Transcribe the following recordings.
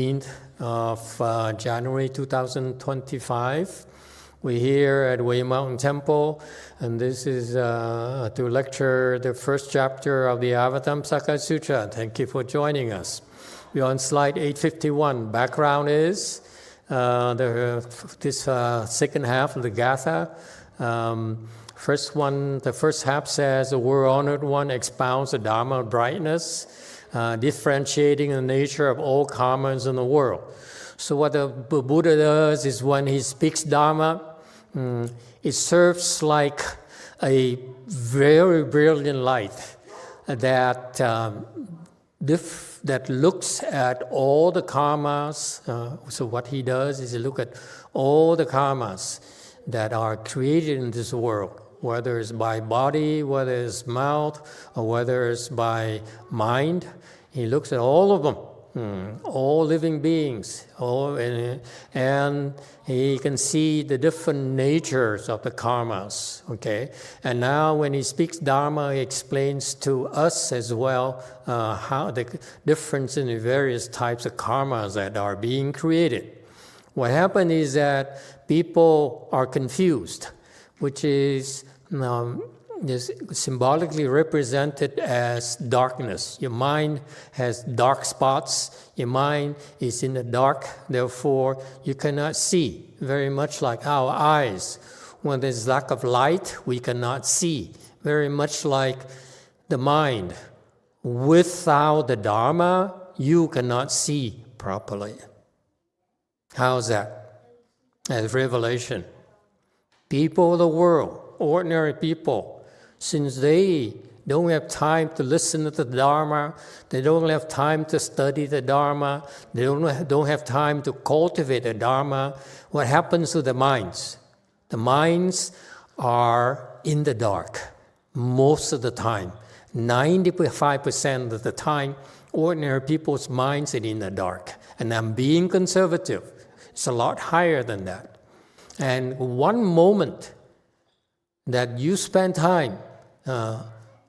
of January 2025. We're here at Way Mountain Temple, and this is to lecture the first chapter of the Avatamsaka Sutra. Thank you for joining us. We're on slide 851. Background is this second half of the Gatha. The first half says, the World-Honored One expounds the Dharma of brightness, differentiating the nature of all karmas in the world. So what the Buddha does is when he speaks Dharma, it serves like a very brilliant light that that looks at all the karmas. So what he does is he look at all the karmas that are created in this world, whether it's by body, whether it's mouth, or whether it's by mind. He looks at all of them, all living beings, and he can see the different natures of the karmas, okay? And now when he speaks Dharma, he explains to us as well how the difference in the various types of karmas that are being created. What happened is that people are confused, which is symbolically represented as darkness. Your mind has dark spots. Your mind is in the dark. Therefore, you cannot see, very much like our eyes. When there's lack of light, we cannot see. Very much like the mind. Without the Dharma, you cannot see properly. How's that? As revelation. People of the world, ordinary people, since they don't have time to listen to the Dharma, they don't have time to study the Dharma, they don't have time to cultivate the Dharma, what happens to the minds? The minds are in the dark most of the time. 95% of the time, ordinary people's minds are in the dark. And I'm being conservative. It's a lot higher than that. And one moment that you spend time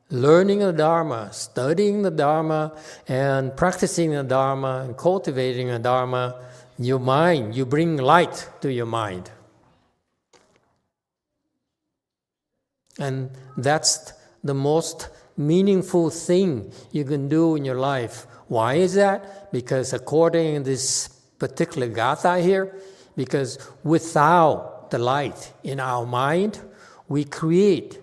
learning the Dharma, studying the Dharma, and practicing the Dharma, and cultivating the Dharma, your mind, you bring light to your mind. And that's the most meaningful thing you can do in your life. Why is that? Because according to this particular Gatha here, because without the light in our mind, we create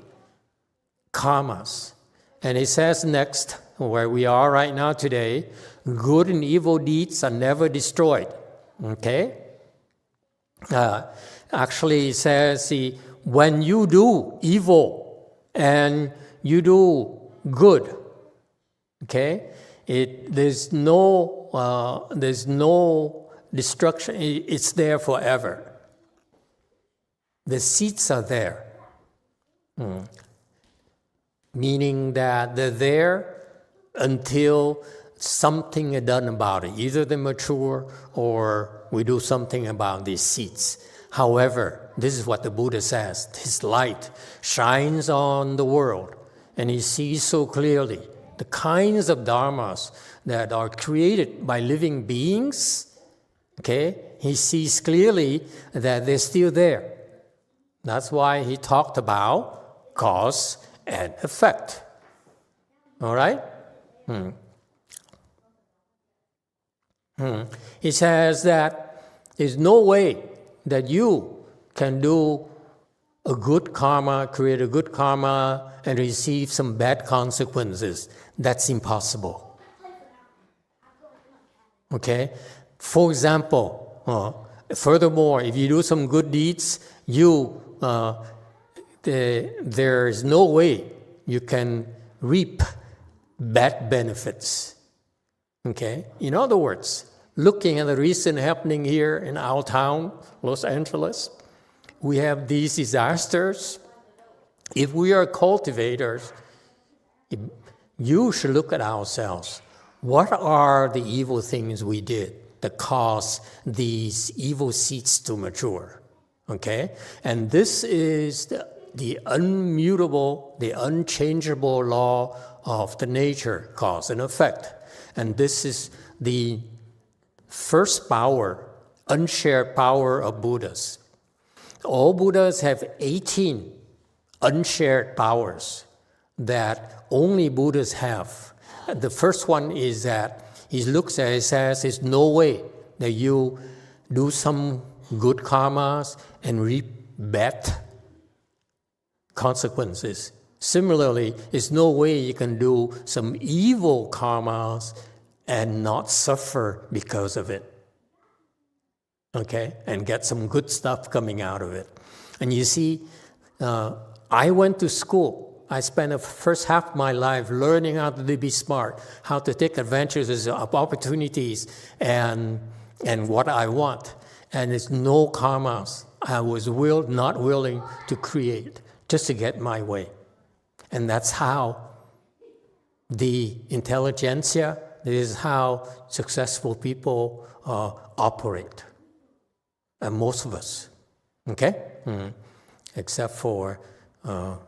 karmas. And it says next, where we are right now today, good and evil deeds are never destroyed. Okay? Actually, it says, when you do evil and you do good, okay, there's no destruction. It's there forever. The seeds are there. Meaning that they're there until something is done about it. Either they mature or we do something about these seeds. However, this is what the Buddha says. His light shines on the world, and he sees so clearly the kinds of dharmas that are created by living beings. Okay? He sees clearly that they're still there. That's why he talked about cause and effect. All right? He says that there's no way that you can do a good karma, create a good karma, and receive some bad consequences. That's impossible. Okay? For example, furthermore, if you do some good deeds, there is no way you can reap bad benefits. Okay? In other words, looking at the recent happening here in our town, Los Angeles, we have these disasters. If we are cultivators, you should look at ourselves. What are the evil things we did that caused these evil seeds to mature? Okay? And this is the unmutable, the unchangeable law of the nature, cause and effect. And this is the first power, unshared power of Buddhas. All Buddhas have 18 unshared powers that only Buddhas have. The first one is that he looks at it and says, there's no way that you do some good karmas and reap bad consequences. Similarly, there's no way you can do some evil karmas and not suffer because of it. Okay? And get some good stuff coming out of it. And you see, I went to school. I spent the first half of my life learning how to be smart, how to take advantages of opportunities and what I want. And it's no karmas I was not willing to create just to get my way. And that's how the intelligentsia, this is how successful people operate. And most of us, okay? Except for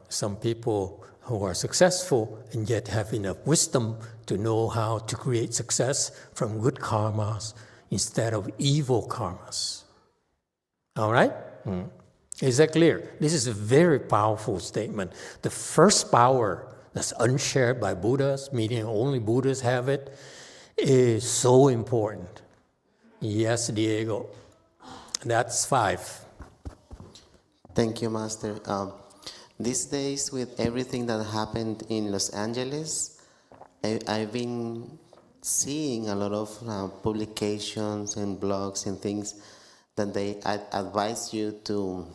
some people who are successful and yet have enough wisdom to know how to create success from good karmas instead of evil karmas. All right? Is that clear? This is a very powerful statement. The first power that's unshared by Buddhas, meaning only Buddhas have it, is so important. Yes, Diego. That's 5. Thank you, Master. These days, with everything that happened in Los Angeles, I've been seeing a lot of publications and blogs and things that they advise you to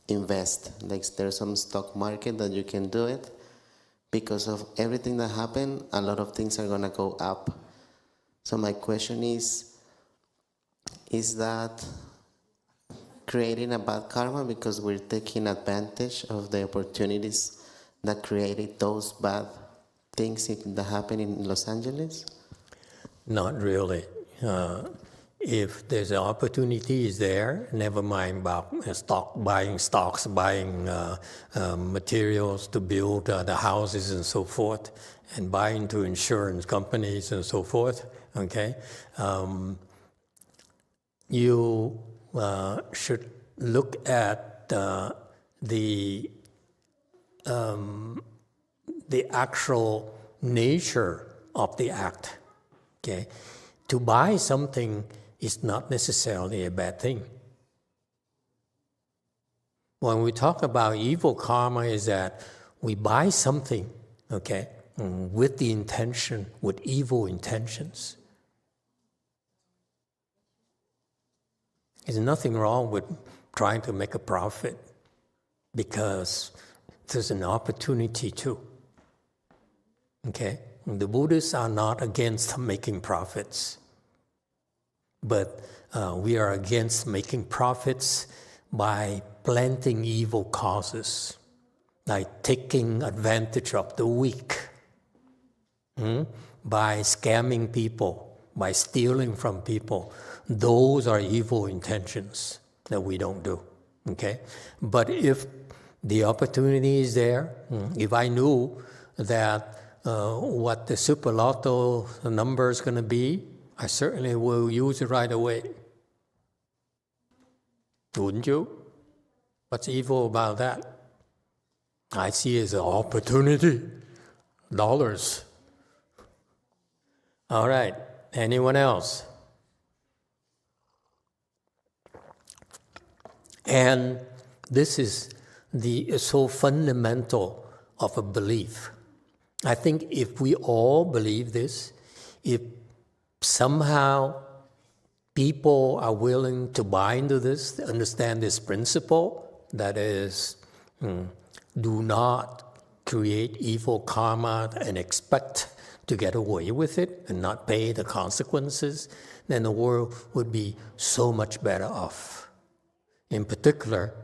invest. Like there's some stock market that you can do it. Because of everything that happened, a lot of things are gonna go up. So my question is that creating a bad karma because we're taking advantage of the opportunities that created those bad things that happened in Los Angeles? Not really. If there's an opportunity is there, never mind about buying stocks, buying materials to build the houses and so forth, and buying to insurance companies and so forth, okay? You should look at the actual nature of the act, okay? To buy something is not necessarily a bad thing. When we talk about evil karma is that we buy something, okay, with the intention, with evil intentions. There's nothing wrong with trying to make a profit because there's an opportunity too. Okay? The Buddhists are not against making profits, but we are against making profits by planting evil causes, like taking advantage of the weak, by scamming people, by stealing from people. Those are evil intentions that we don't do, okay? But if the opportunity is there, if I knew that what the Super Lotto number is going to be, I certainly will use it right away. Wouldn't you? What's evil about that? I see it as an opportunity. Dollars. All right. Anyone else? And this is so fundamental of a belief. I think if we all believe this, if somehow people are willing to buy into this, to understand this principle, that is, do not create evil karma and expect to get away with it and not pay the consequences, then the world would be so much better off. In particular,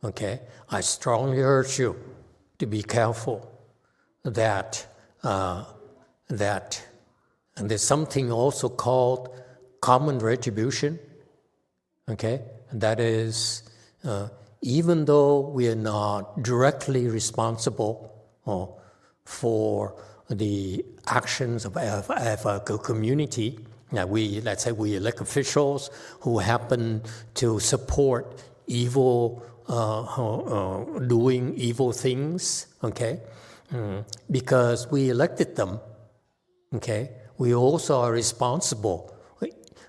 okay, I strongly urge you to be careful that and there's something also called common retribution, okay? And that is, even though we are not directly responsible for the actions of a community, Now let's say we elect officials who happen to support evil, doing evil things, okay? Because we elected them, okay? We also are responsible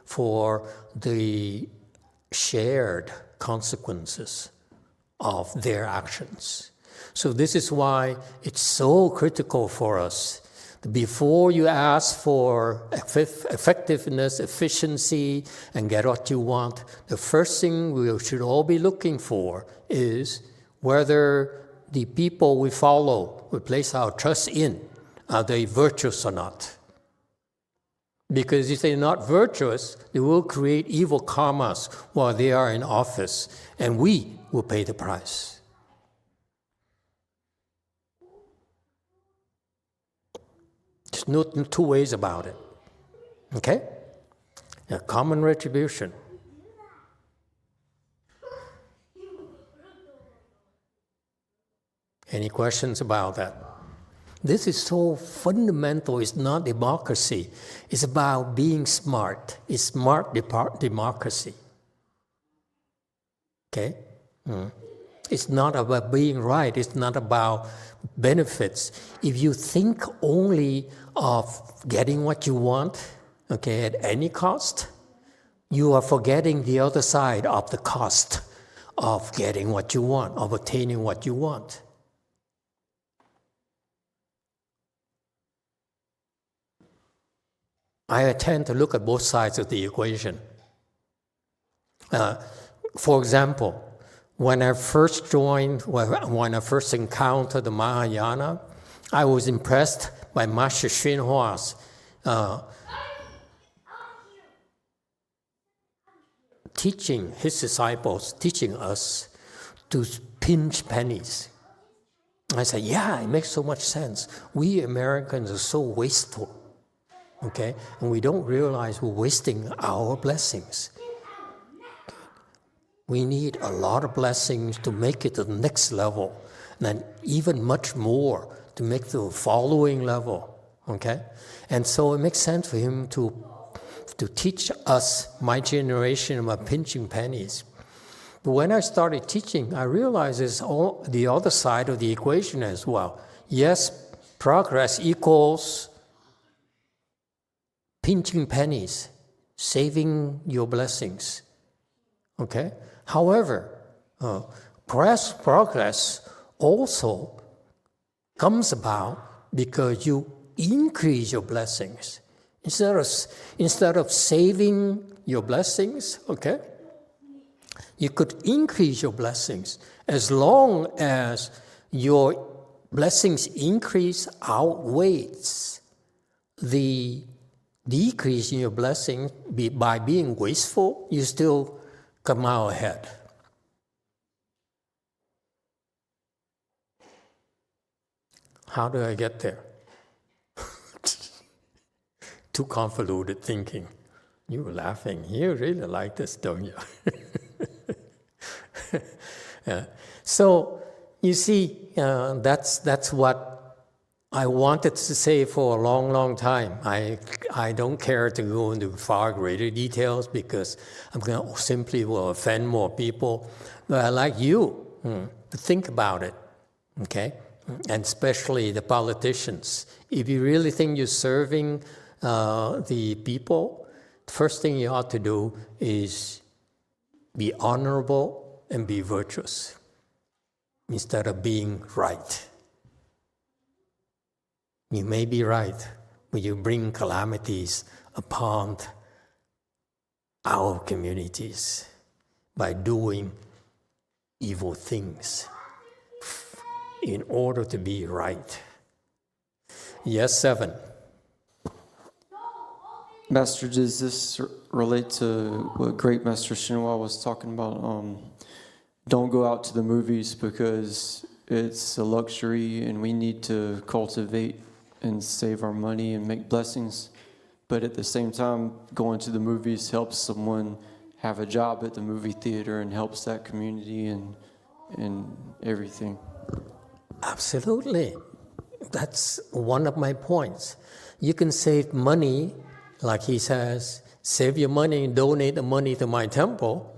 for the shared consequences of their actions. So this is why it's so critical for us. Before you ask for effectiveness, efficiency, and get what you want, the first thing we should all be looking for is whether the people we follow, we place our trust in, are they virtuous or not? Because if they're not virtuous, they will create evil karmas while they are in office, and we will pay the price. There's no two ways about it. Okay? A common retribution. Any questions about that? This is so fundamental. It's not democracy. It's about being smart. It's smart democracy. Okay? It's not about being right. It's not about benefits. If you think only of getting what you want, okay, at any cost, you are forgetting the other side of the cost of getting what you want, of attaining what you want. I tend to look at both sides of the equation. For example, when I first encountered the Mahayana, I was impressed by Master Xinhua's teaching his disciples, teaching us to pinch pennies. I said, yeah, it makes so much sense. We Americans are so wasteful. Okay, and we don't realize we're wasting our blessings. We need a lot of blessings to make it to the next level, and then even much more to make the following level. Okay, and so it makes sense for him to teach us, my generation, about pinching pennies. But when I started teaching, I realized there's all the other side of the equation as well. Yes, progress equals pinching pennies, saving your blessings. Okay? However, progress also comes about because you increase your blessings. Instead of saving your blessings, okay, you could increase your blessings as long as your blessings increase outweighs the decrease in your blessing by being wasteful, you still come out ahead. How do I get there? Too convoluted thinking. You were laughing. You really like this, don't you? So, you see, that's what I wanted to say for a long, long time. I don't care to go into far greater details because I'm going to simply will offend more people. But I like you to think about it, okay? And especially the politicians. If you really think you're serving the people, the first thing you ought to do is be honorable and be virtuous instead of being right. You may be right, but you bring calamities upon our communities by doing evil things in order to be right. Yes, 7. Master, does this relate to what Great Master Xinhua was talking about? Don't go out to the movies because it's a luxury and we need to cultivate and save our money and make blessings. But at the same time, going to the movies helps someone have a job at the movie theater and helps that community and everything. Absolutely. That's one of my points. You can save money Like he says, save your money and donate the money to my temple.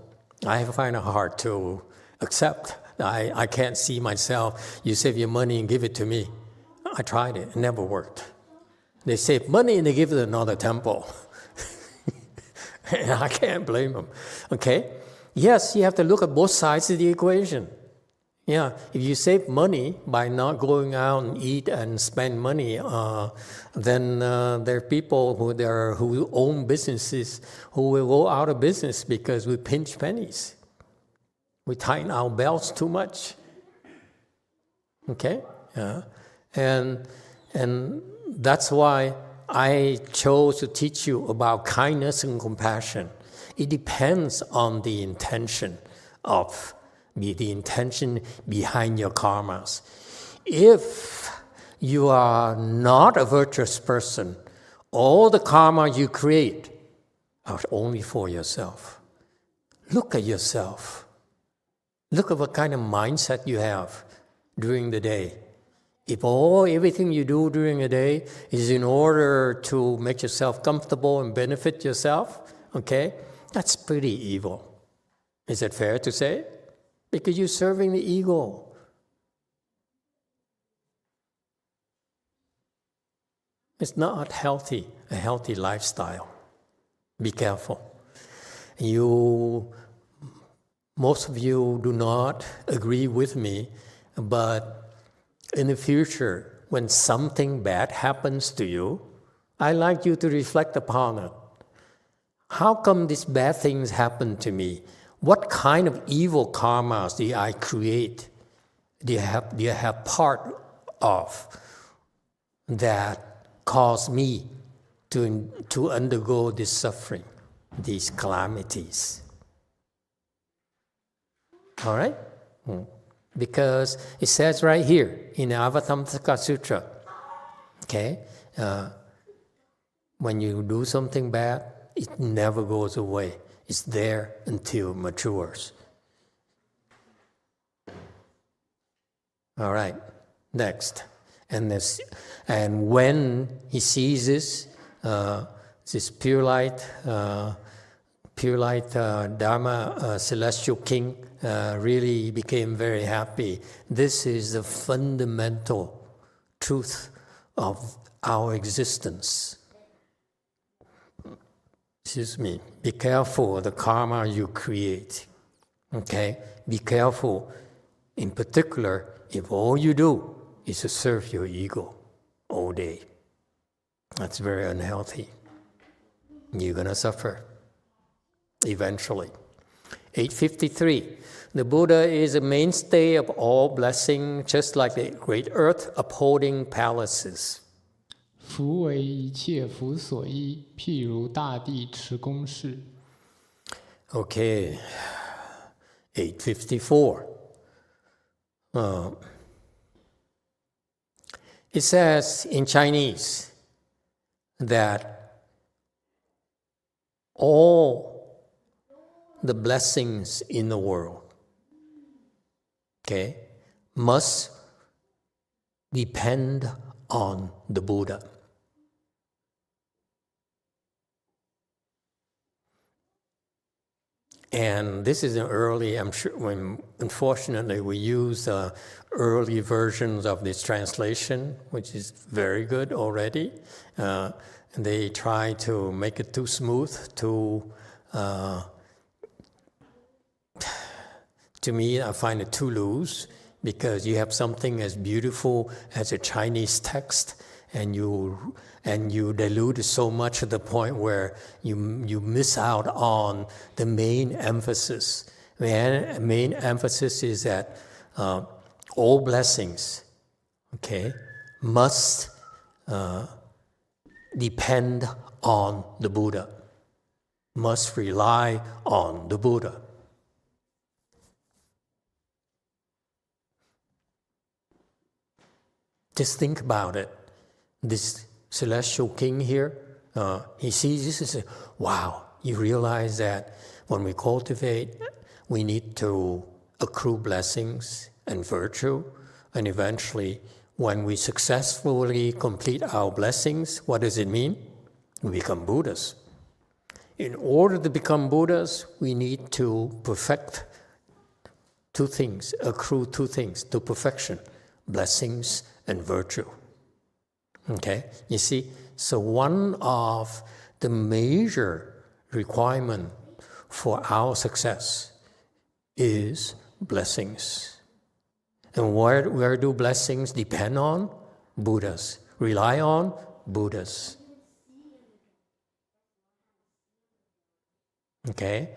I find it hard to accept. I can't see myself, you save your money and give it to me. I tried it never worked. They save money and they give it to another temple. And I can't blame them. Okay? Yes, you have to look at both sides of the equation. Yeah, if you save money by not going out and eat and spend money, then there are people who own businesses who will go out of business because we pinch pennies. We tighten our belts too much. Okay? Yeah. And that's why I chose to teach you about kindness and compassion. It depends on the intention behind your karmas. If you are not a virtuous person, all the karma you create are only for yourself. Look at yourself. Look at what kind of mindset you have during the day. If everything you do during the day is in order to make yourself comfortable and benefit yourself, okay, that's pretty evil. Is it fair to say? Because you're serving the ego. It's not a healthy lifestyle. Be careful. Most of you do not agree with me, but in the future, when something bad happens to you, I like you to reflect upon it. How come these bad things happen to me? What kind of evil karmas do I create? Do you have part of that cause me to undergo this suffering, these calamities? All right? Because it says right here in the Avatamsaka Sutra, okay, when you do something bad, it never goes away. It's there until it matures. All right, next. And when he sees this pure light Dharma celestial king really became very happy. This is the fundamental truth of our existence. Excuse me. Be careful of the karma you create. Okay? Be careful, in particular, if all you do is to serve your ego all day. That's very unhealthy. You're going to suffer eventually. 853. The Buddha is a mainstay of all blessing, just like the great earth upholding palaces. 福为一切福所依，譬如大地持公事。 Okay, 854. It says in Chinese that all the blessings in the world, okay, must depend on the Buddha. And this is an early, I'm sure, unfortunately we use early versions of this translation, which is very good already. They try to make it too smooth, to me, I find it too loose, because you have something as beautiful as a Chinese text, and you dilute it so much to the point where you miss out on the main emphasis. The main emphasis is that all blessings, okay, must depend on the Buddha, must rely on the Buddha. Just think about it. This celestial king here, he sees this and says, wow, you realize that when we cultivate, we need to accrue blessings and virtue, and eventually, when we successfully complete our blessings, what does it mean? we become Buddhas. In order to become Buddhas, we need to perfect two things, accrue two things to perfection, blessings and virtue. Okay, you see, so one of the major requirement for our success is blessings. And where do blessings depend on? Buddhas. Rely on? Buddhas. Okay?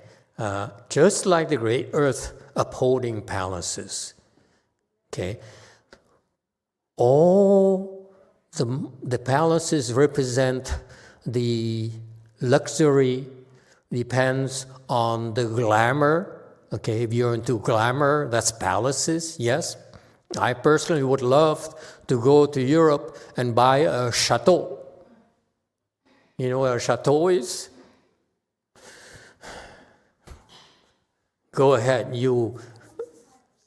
Just like the great earth upholding palaces. Okay? All the palaces represent the luxury, depends on the glamour. Okay, if you're into glamour, that's palaces, yes. I personally would love to go to Europe and buy a chateau. You know what a chateau is? Go ahead, you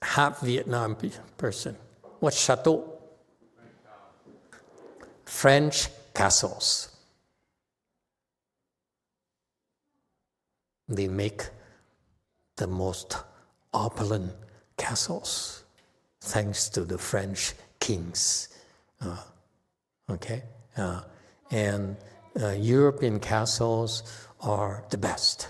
half Vietnam person. What's chateau? French castles. They make the most opulent castles, thanks to the French kings. And European castles are the best.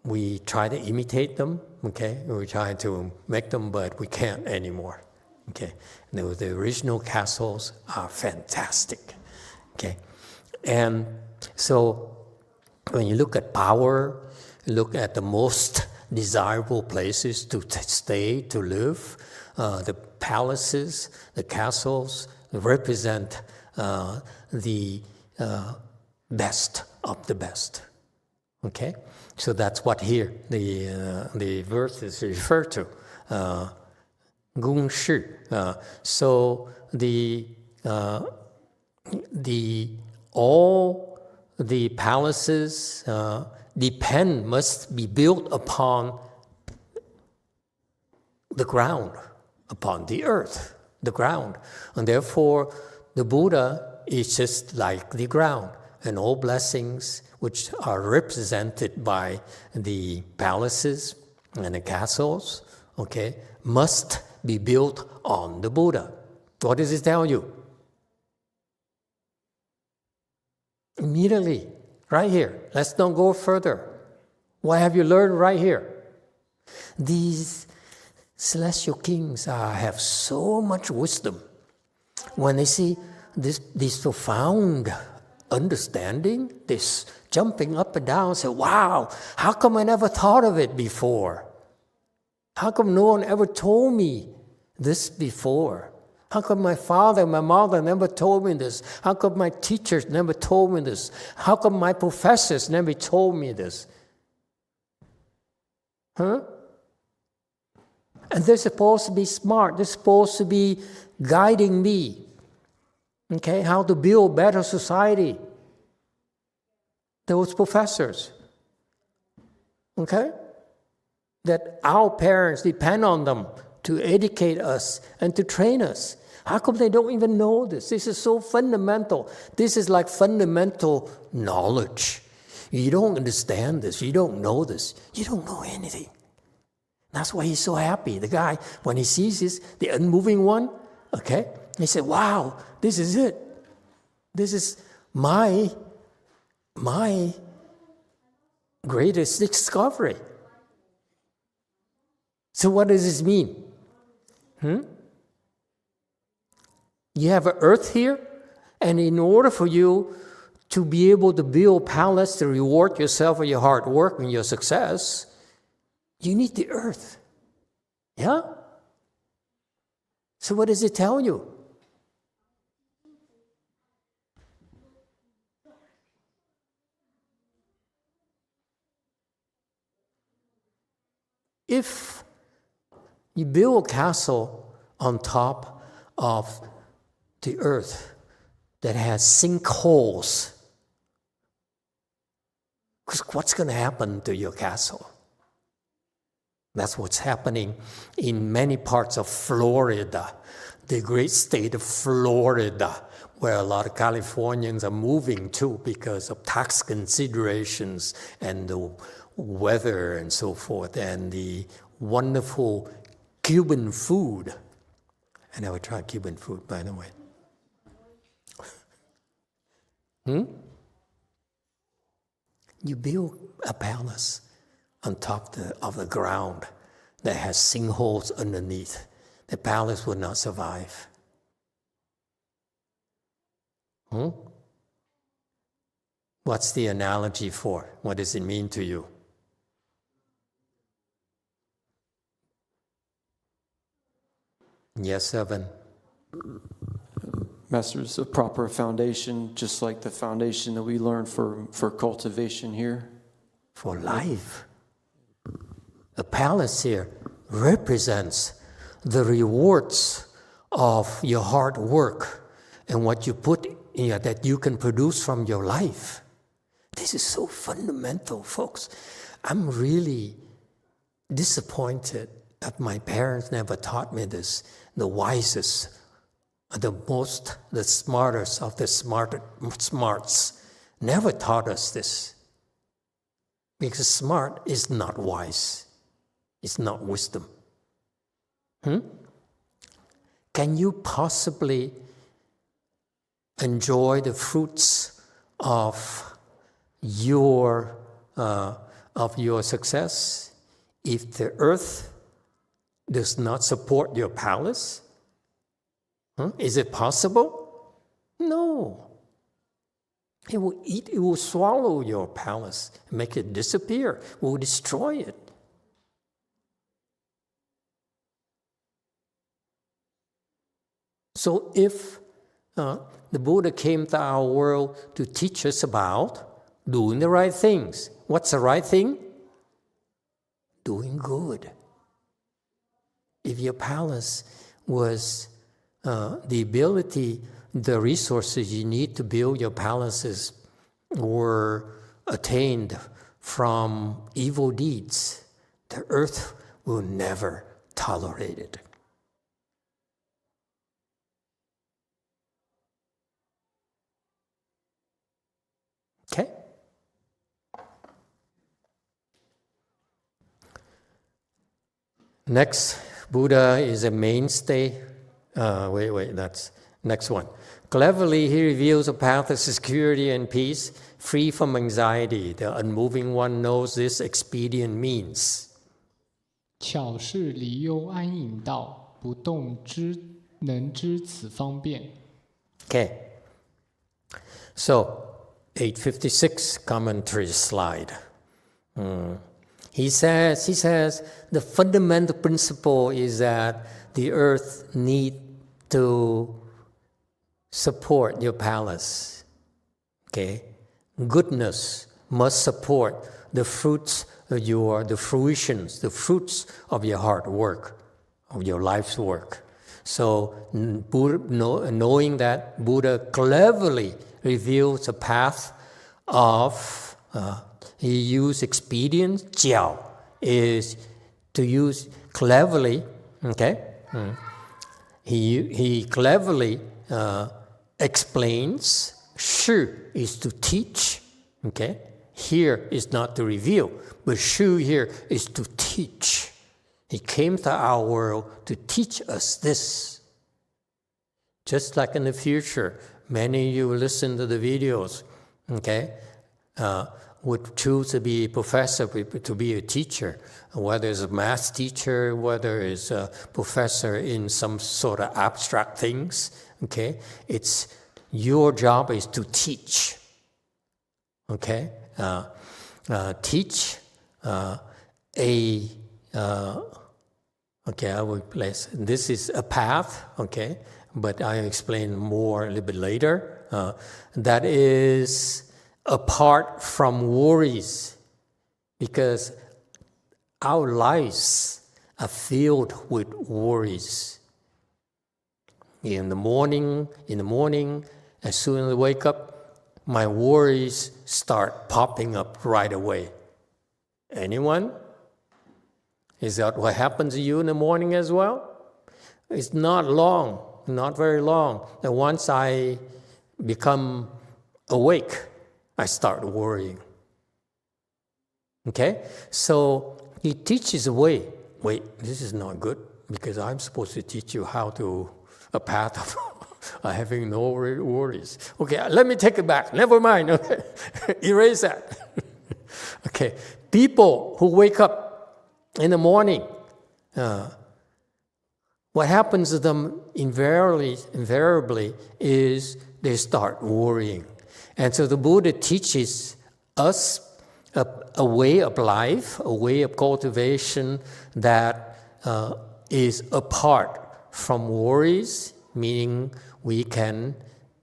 We try to imitate them, okay? We try to make them, but we can't anymore, okay? The original castles are fantastic, okay? And so when you look at power, look at the most desirable places to stay, to live, the palaces, the castles represent the best of the best, okay? So that's what here the verse is referred to, Gung Shi. So all the palaces must be built upon the ground, upon the earth, the ground. And therefore, the Buddha is just like the ground. And all blessings, which are represented by the palaces and the castles, okay, must be built on the Buddha. What does it tell you? Immediately, right here. Let's not go further. What have you learned right here? These celestial kings have so much wisdom. When they see this profound understanding, this jumping up and down, say, wow, how come I never thought of it before? How come no one ever told me this before? How come my father, my mother never told me this? How come my teachers never told me this? How come my professors never told me this? Huh? And they're supposed to be smart. They're supposed to be guiding me. Okay, how to build better society. Those professors. Okay? That our parents depend on them to educate us and to train us. How come they don't even know this? This is so fundamental. This is like fundamental knowledge. You don't understand this. You don't know this. You don't know anything. That's why he's so happy. The guy, when he sees this, the unmoving one, okay, he said, wow, this is it. This is my greatest discovery. So what does this mean? You have an earth here, and in order for you to be able to build a palace to reward yourself for your hard work and your success, you need the earth. Yeah? So what does it tell you? If you build a castle on top of the earth that has sinkholes, what's going to happen to your castle? That's what's happening in many parts of Florida, the great state of Florida. where a lot of Californians are moving to because of tax considerations and the weather and so forth, and the wonderful Cuban food. I never tried Cuban food, by the way. You build a palace on top of the ground that has sinkholes underneath. The palace will not survive. What's the analogy for? What does it mean to you? Yes, Evan. Master's a proper foundation, just like the foundation that we learn for cultivation here. For life. The palace here represents the rewards of your hard work and what you put here that you can produce from your life. This is so fundamental, folks. I'm really disappointed that my parents never taught me this. The wisest, the smartest of the smarts never taught us this. Because smart is not wise. It's not wisdom. Can you possibly enjoy the fruits of your success if the earth does not support your palace? Is it possible? No. It will eat, it will swallow your palace, make it disappear, it will destroy it. So if the Buddha came to our world to teach us about doing the right things, what's the right thing? Doing good. If your palace was the ability, the resources you need to build your palaces were attained from evil deeds, the earth will never tolerate it. Okay? Next, Buddha is a mainstay. That's next one. Cleverly, he reveals a path of security and peace, free from anxiety. The unmoving one knows this expedient means. 巧是离忧安隐道，不动能知此方便。 Okay. So, 856 commentary slide. He says the fundamental principle is that the earth need to support your palace. Okay? Goodness must support the fruits of the fruitions, the fruits of your hard work, of your life's work. So, knowing that, Buddha cleverly reveals a path of, he used expedience, jiao, is to use cleverly, okay? He cleverly explains, shu is to teach, okay? Here is not to reveal, but shu here is to teach. He came to our world to teach us this. Just like in the future, many of you listen to the videos, okay, would choose to be a professor, to be a teacher, whether it's a math teacher, whether it's a professor in some sort of abstract things, okay? It's your job is to teach, okay? Teach okay, I will place, this is a path, okay? But I'll explain more a little bit later. That is apart from worries, because our lives are filled with worries. In the morning, as soon as I wake up, my worries start popping up right away. Anyone? Is that what happens to you in the morning as well? It's not long. Not very long. And once I become awake, I start worrying. Okay? So he teaches a way. Wait, this is not good because I'm supposed to teach you how to a path of having no worries. Okay, let me take it back. Never mind. Okay, erase that. Okay, people who wake up in the morning, what happens to them invariably is they start worrying. And so the Buddha teaches us a way of life, a way of cultivation that is apart from worries, meaning we can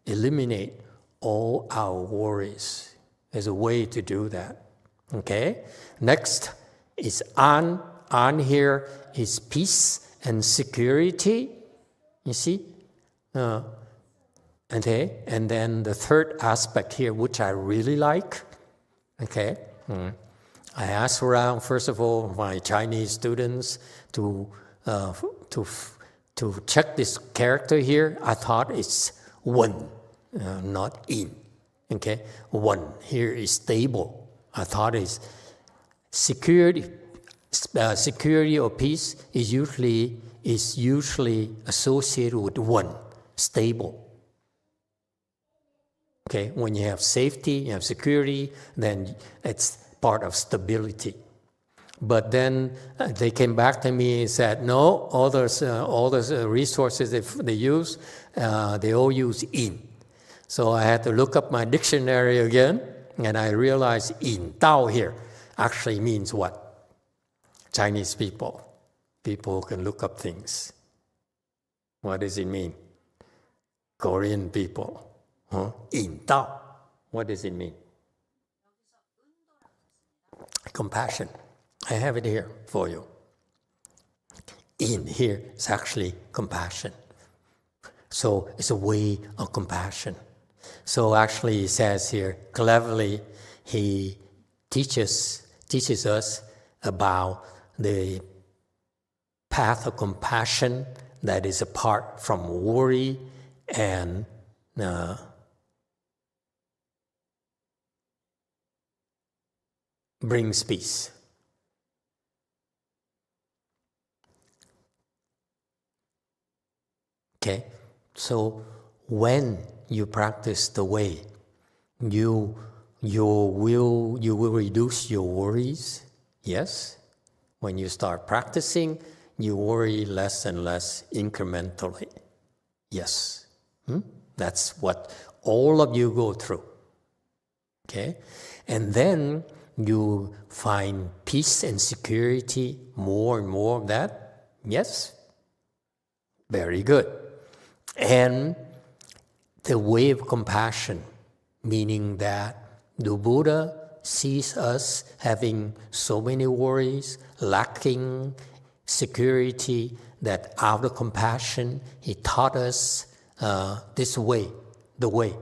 eliminate all our worries. There's a way to do that. Okay? Next is an. An here is peace and security. You see? Okay? And then the third aspect here, which I really like. Okay? I asked around, first of all, my Chinese students to check this character here. I thought it's one, not in. Okay, one here is stable. I thought it's security. Security or peace is usually associated with one, stable. Okay, when you have safety, you have security, then it's part of stability. But then they came back to me and said, no, all those resources they use, they all use in. So I had to look up my dictionary again, and I realized in Tao here actually means what? Chinese people. People can look up things. What does it mean? Korean people. In Tao. What does it mean? Compassion. I have it here for you. In here is actually compassion. So it's a way of compassion. So actually he says here, cleverly, he teaches us about the path of compassion that is apart from worry and brings peace. Okay, so when you practice the way, you will reduce your worries. Yes, when you start practicing, you worry less and less incrementally. Yes, that's what all of you go through. Okay, and then you find peace and security, more and more of that. Yes, very good. And the way of compassion, meaning that the Buddha sees us having so many worries, lacking security, that out of compassion, he taught us this way, the way.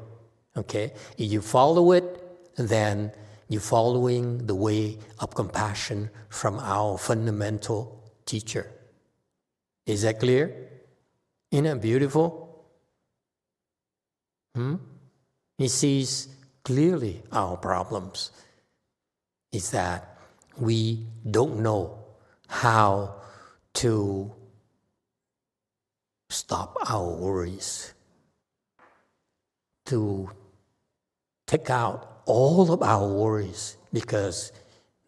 Okay? If you follow it, then you're following the way of compassion from our fundamental teacher. Is that clear? Isn't it beautiful? He sees clearly our problems. Is that we don't know how to stop our worries, to take out all of our worries, because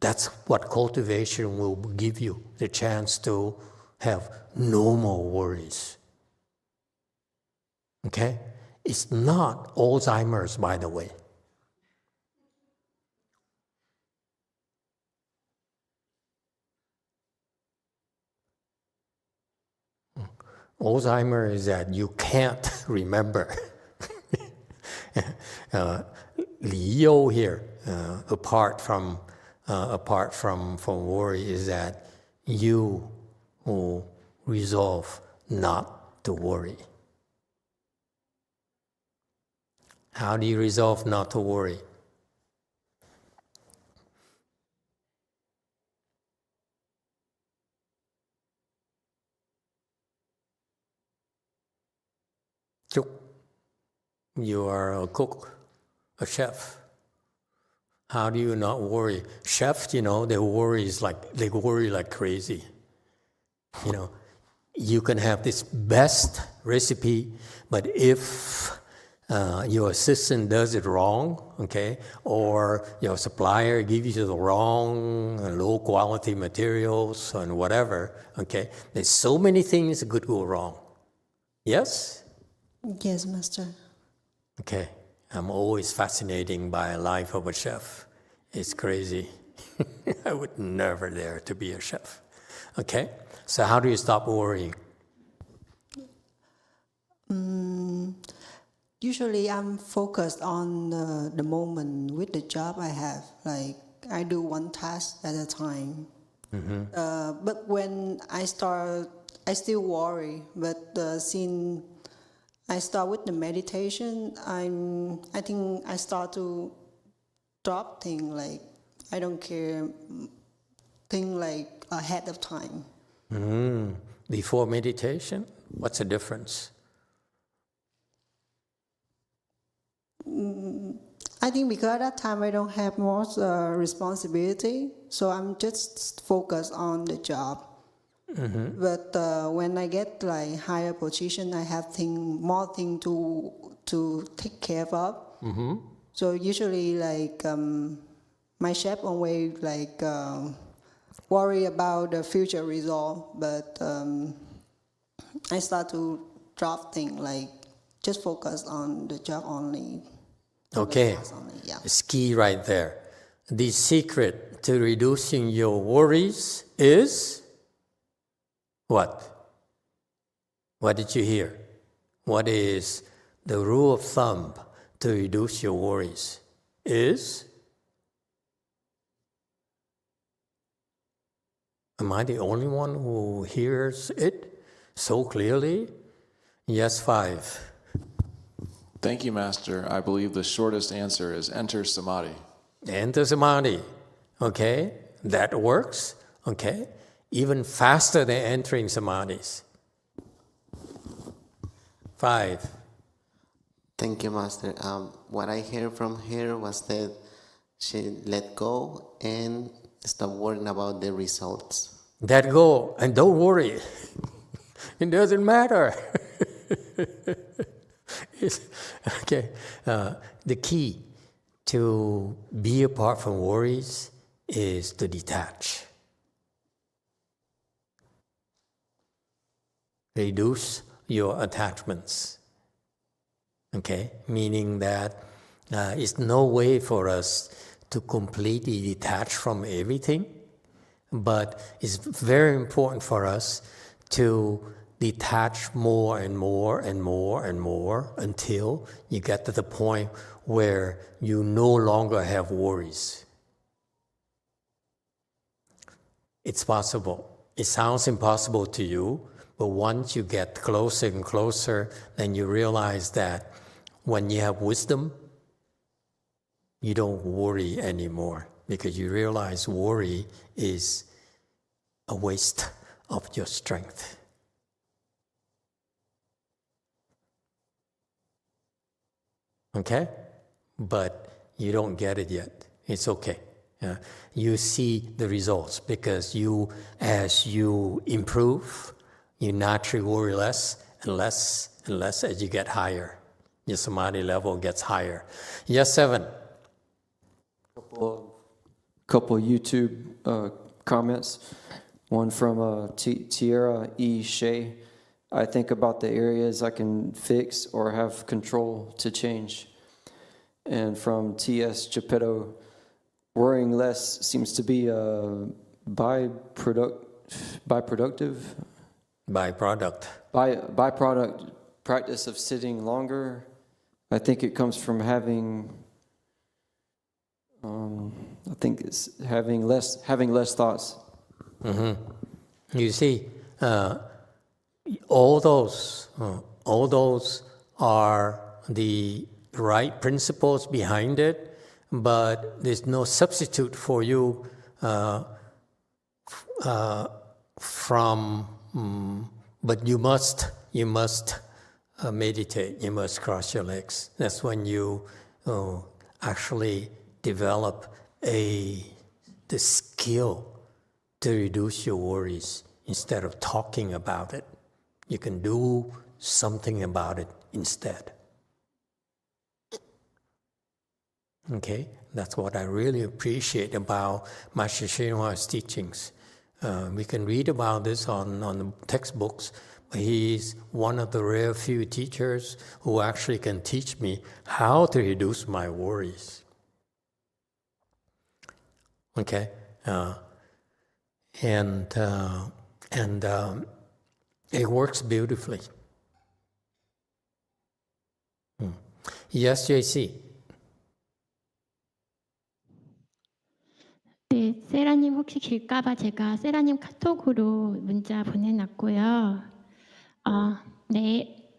that's what cultivation will give you, the chance to have no more worries. Okay? It's not Alzheimer's, by the way. Alzheimer's is that you can't remember. Li Yo here, apart from worry, is that you will resolve not to worry. How do you resolve not to worry? Chúc You are a cook, a chef. How do you not worry? Chefs, they worry like crazy. You can have this best recipe, but if your assistant does it wrong, okay, or your supplier gives you the wrong low quality materials and whatever, okay, there's so many things that could go wrong. Yes? Yes, Master. Okay. I'm always fascinated by the life of a chef. It's crazy. I would never dare to be a chef. Okay? So how do you stop worrying? Usually I'm focused on the moment with the job I have. Like I do one task at a time. But when I start, I still worry. But since I start with the meditation, I think I start to drop things like I don't care, things like ahead of time. Before meditation, what's the difference? I think because at that time I don't have more responsibility, so I'm just focused on the job. But when I get like higher position, I have more thing to take care of. So usually like my chef always like worry about the future result, but I start to drop things like just focus on the job only. Okay, Yeah. it's key right there. The secret to reducing your worries is what? What did you hear? What is the rule of thumb to reduce your worries? Is? Am I the only one who hears it so clearly? Yes, 5. Thank you, Master. I believe the shortest answer is enter samadhi. Enter samadhi. Okay, that works. Okay, even faster than entering samadhis. 5. Thank you, Master. What I heard from her was that she let go and stop worrying about the results. Let go and don't worry. It doesn't matter. Okay. The key to be apart from worries is to detach. Reduce your attachments. Okay? Meaning that it's no way for us to completely detach from everything, but it's very important for us to detach more and more and more and more until you get to the point where you no longer have worries. It's possible. It sounds impossible to you, but once you get closer and closer, then you realize that when you have wisdom, you don't worry anymore because you realize worry is a waste of your strength. Okay? But you don't get it yet. It's okay. You see the results because as you improve, you naturally worry less and less and less as you get higher. Your samadhi level gets higher. Yes, 7. Couple YouTube comments. One from Tierra E. Shea. I think about the areas I can fix or have control to change. And from T.S. Geppetto, worrying less seems to be a byproduct practice of sitting longer. I think it comes from having less thoughts. You see, all those are the right principles behind it, but there's no substitute for you but you must meditate, you must cross your legs. That's when you actually develop the skill to reduce your worries. Instead of talking about it, you can do something about it instead. Okay, that's what I really appreciate about Master Shinhua's teachings. We can read about this on the textbooks, but he's one of the rare few teachers who actually can teach me how to reduce my worries. Okay, and it works beautifully. Yes, JC. 네, 세라님 혹시 길까봐 제가 세라님 카톡으로 문자 보내놨고요. 네,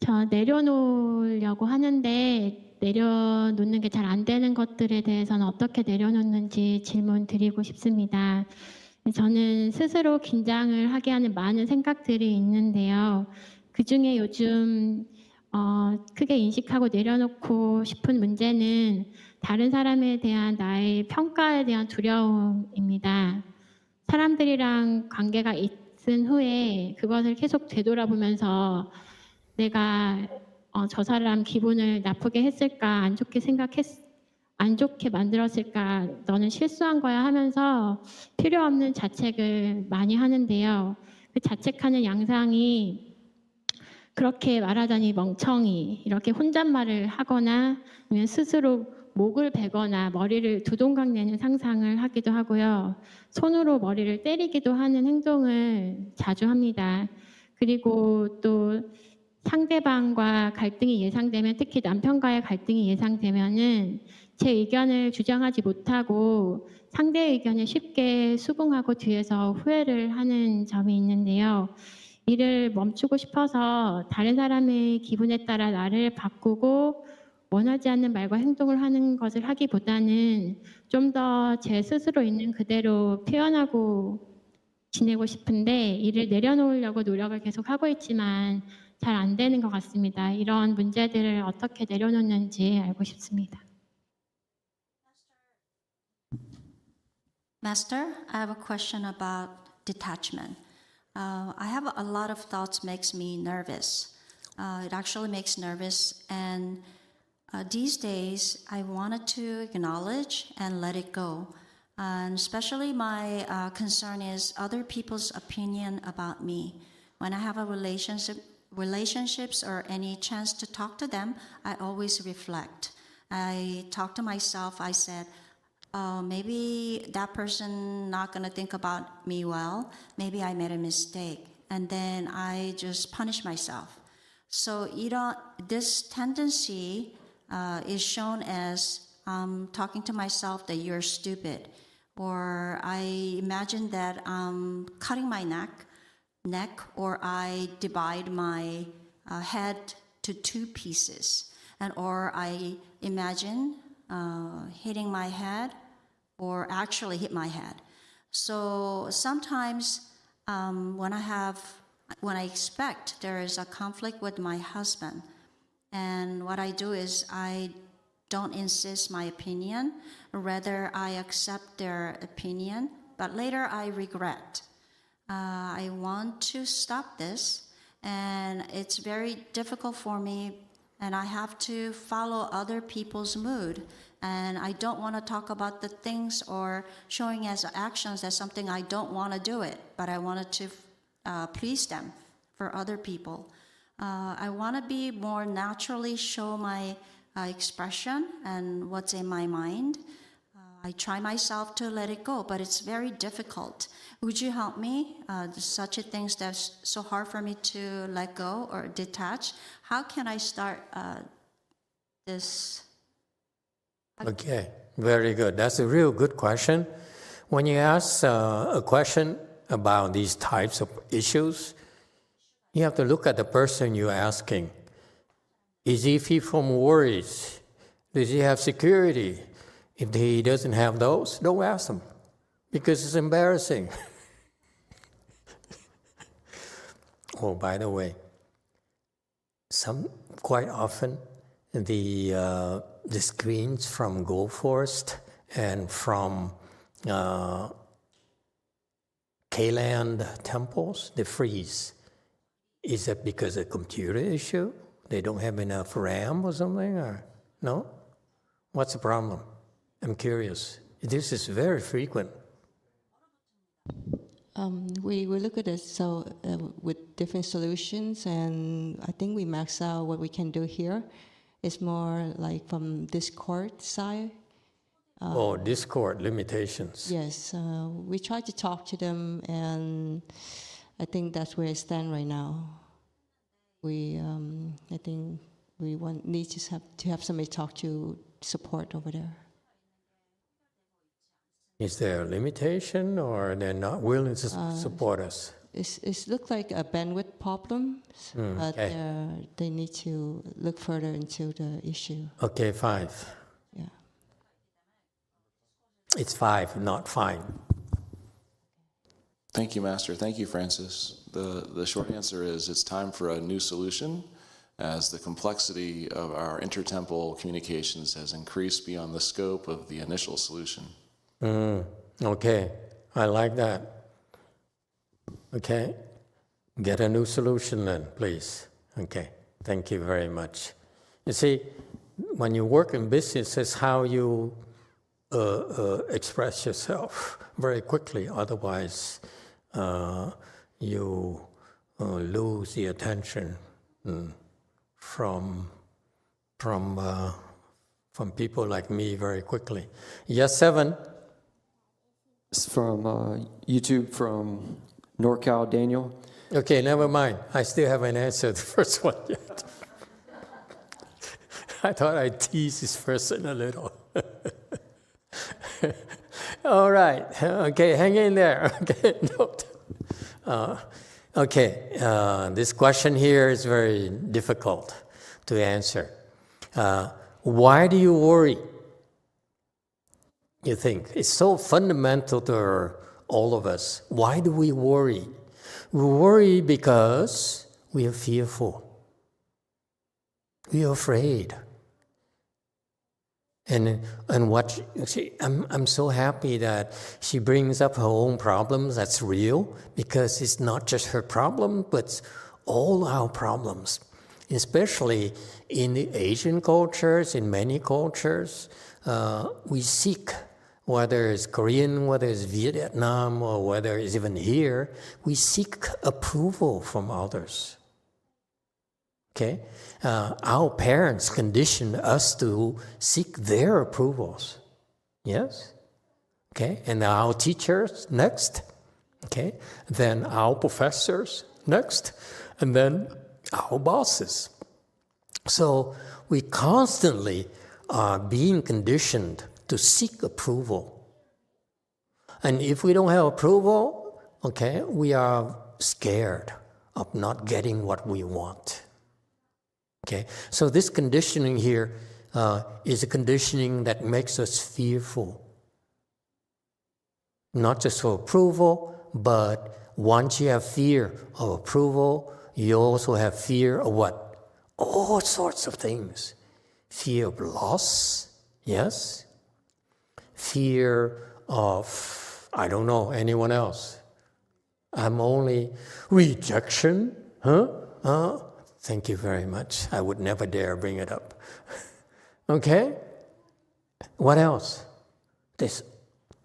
저 내려놓으려고 하는데 내려놓는 게 잘 안 되는 것들에 대해서는 어떻게 내려놓는지 질문 드리고 싶습니다. 저는 스스로 긴장을 하게 하는 많은 생각들이 있는데요. 그중에 요즘 크게 인식하고 내려놓고 싶은 문제는 다른 사람에 대한 나의 평가에 대한 두려움입니다. 사람들이랑 관계가 있은 후에 그것을 계속 되돌아보면서 내가 저 사람 기분을 나쁘게 했을까, 안 좋게 만들었을까, 너는 실수한 거야 하면서 필요 없는 자책을 많이 하는데요. 그 자책하는 양상이 그렇게 말하자니 멍청이, 이렇게 혼잣말을 하거나 아니면 스스로 목을 베거나 머리를 두동강 내는 상상을 하기도 하고요. 손으로 머리를 때리기도 하는 행동을 자주 합니다. 그리고 또 상대방과 갈등이 예상되면, 특히 남편과의 갈등이 예상되면은 제 의견을 주장하지 못하고 상대의 의견에 쉽게 수긍하고 뒤에서 후회를 하는 점이 있는데요. 이를 멈추고 싶어서 다른 사람의 기분에 따라 나를 바꾸고 원하지 않는 말과 행동을 하는 것을 하기보다는 좀 더 제 스스로 있는 그대로 표현하고 지내고 싶은데 이를 내려놓으려고 노력을 계속 하고 있지만 잘 안 되는 것 같습니다. 이런 문제들을 어떻게 내려놓는지 알고 싶습니다. Master, I have a question about detachment. I have a lot of thoughts makes me nervous. It actually makes nervous, and these days I wanted to acknowledge and let it go. And especially my concern is other people's opinion about me. When I have a relationships or any chance to talk to them, I always reflect. I talk to myself. I said, maybe that person not gonna think about me well. Maybe I made a mistake, and then I just punish myself. So this tendency is shown as talking to myself that you're stupid, or I imagine that I'm cutting my neck, or I divide my head to two pieces, or I imagine hitting my head, or actually hit my head. So sometimes when I expect there is a conflict with my husband, and what I do is I don't insist my opinion, rather I accept their opinion, but later I regret. I want to stop this, and it's very difficult for me, and I have to follow other people's mood, and I don't want to talk about the things or showing as actions as something I don't want to do it, but I wanted to please them for other people. I want to be more naturally show my expression and what's in my mind. I try myself to let it go, but it's very difficult. Would you help me? Such a things that's so hard for me to let go or detach. How can I start this? Okay, very good. That's a real good question. When you ask a question about these types of issues, you have to look at the person you're asking. Is he free from worries? Does he have security? If he doesn't have those, don't ask him, because it's embarrassing. Oh, by the way, quite often the screens from Gold Forest and from K-land temples, they freeze. Is that because of a computer issue? They don't have enough RAM or something? Or no? What's the problem? I'm curious. This is very frequent. We look at it with different solutions, and I think we max out what we can do here. It's more like from Discord side. Discord limitations. Yes, we try to talk to them, and I think that's where I stand right now. I think we need to have somebody talk to support over there. Is there a limitation, or they're not willing to support us? It looks like a bandwidth problem, but they need to look further into the issue. Okay, 5. Yeah. It's 5, not fine. Thank you, Master. Thank you, Francis. The short answer is it's time for a new solution, as the complexity of our intertemple communications has increased beyond the scope of the initial solution. Okay, I like that. Okay, get a new solution then, please. Okay, thank you very much. You see, when you work in business, it's how you express yourself very quickly. Otherwise, you lose the attention from people like me very quickly. Yes, 7. It's from YouTube from NorCal Daniel. Okay, never mind. I still haven't answered the first one yet. I thought I'd tease this person a little. All right. Okay, hang in there. Okay. This question here is very difficult to answer. Why do you worry? You think it's so fundamental to all of us. Why do we worry? We worry because we are fearful. We are afraid. And what I'm so happy that she brings up her own problems. That's real, because it's not just her problem, but all our problems. Especially in the Asian cultures, in many cultures, we seek, whether it's Korean, whether it's Vietnam, or whether it's even here, we seek approval from others. Okay? Our parents conditioned us to seek their approvals. Yes? Okay? And our teachers next. Okay? Then our professors next. And then our bosses. So we constantly are being conditioned to seek approval. And if we don't have approval, okay, we are scared of not getting what we want. Okay, so this conditioning here is a conditioning that makes us fearful. Not just for approval, but once you have fear of approval, you also have fear of what? All sorts of things. Fear of loss, yes. Fear of, I don't know, anyone else. I'm only rejection, Thank you very much. I would never dare bring it up. Okay? What else? There's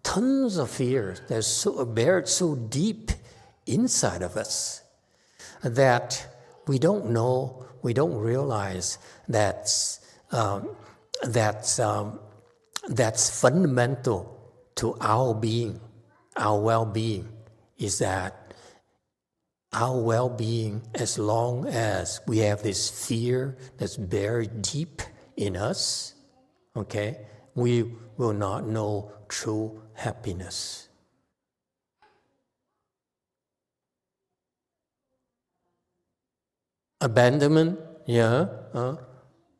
tons of fears. They're buried so deep inside of us that we don't know, we don't realize that's fundamental to our being, our well-being, is that our well-being, as long as we have this fear that's buried deep in us, okay, we will not know true happiness. Abandonment, yeah,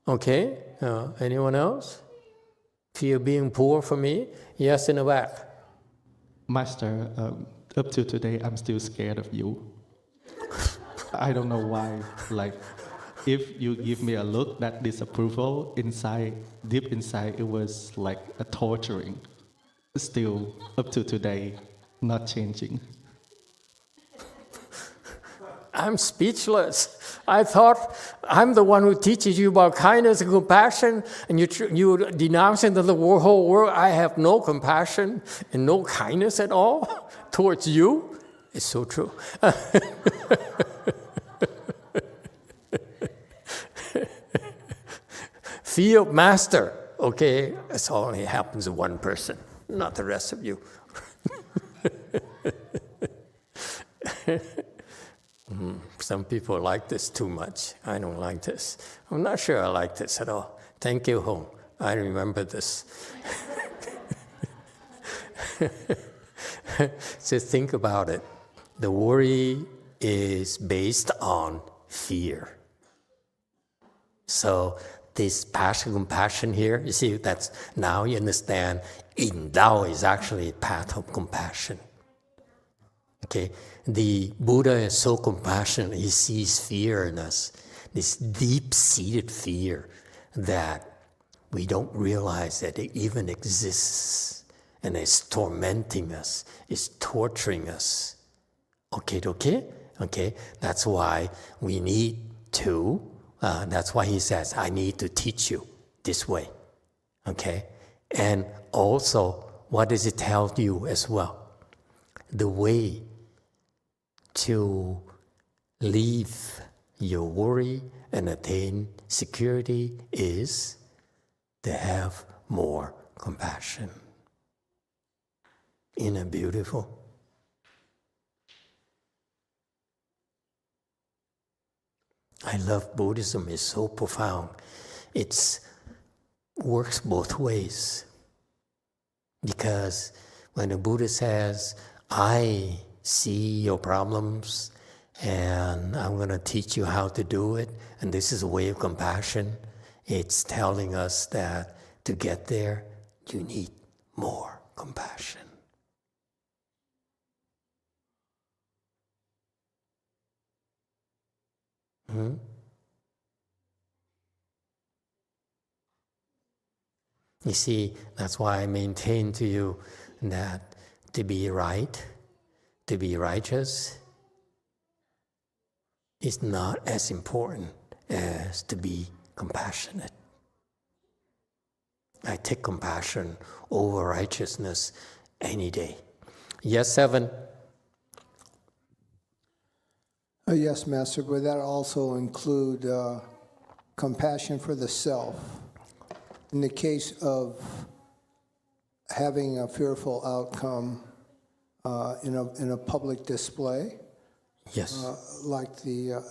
okay. Anyone else? Fear being poor for me? Yes, in the back. Master, up to today, I'm still scared of you. I don't know why. Like, if you give me a look that disapproval, deep inside, it was like a torturing. Still, up to today, not changing. I'm speechless. I thought I'm the one who teaches you about kindness and compassion, and you denouncing to the whole world I have no compassion and no kindness at all towards you. It's so true. Field master, okay, it only happens to one person, not the rest of you. Some people like this too much. I don't like this. I'm not sure I like this at all. Thank you, Hong. I remember this. Just think about it. The worry is based on fear. So this compassion here, you see, that's now you understand in Tao is actually a path of compassion. Okay, the Buddha is so compassionate, he sees fear in us, this deep-seated fear that we don't realize that it even exists, and it's tormenting us, it's torturing us. Okay, that's why we need to, that's why he says, I need to teach you this way, okay? And also, what does it tell you as well? The way to leave your worry and attain security is to have more compassion. Isn't it beautiful? I love Buddhism. It's so profound. It works both ways. Because when the Buddha says, I see your problems and I'm going to teach you how to do it, and this is a way of compassion, it's telling us that to get there, you need more compassion. You see, that's why I maintain to you that to be right, to be righteous, is not as important as to be compassionate. I take compassion over righteousness any day. Yes, Seven? Yes, Master, but that also include compassion for the self. In the case of having a fearful outcome in a public display, yes, like the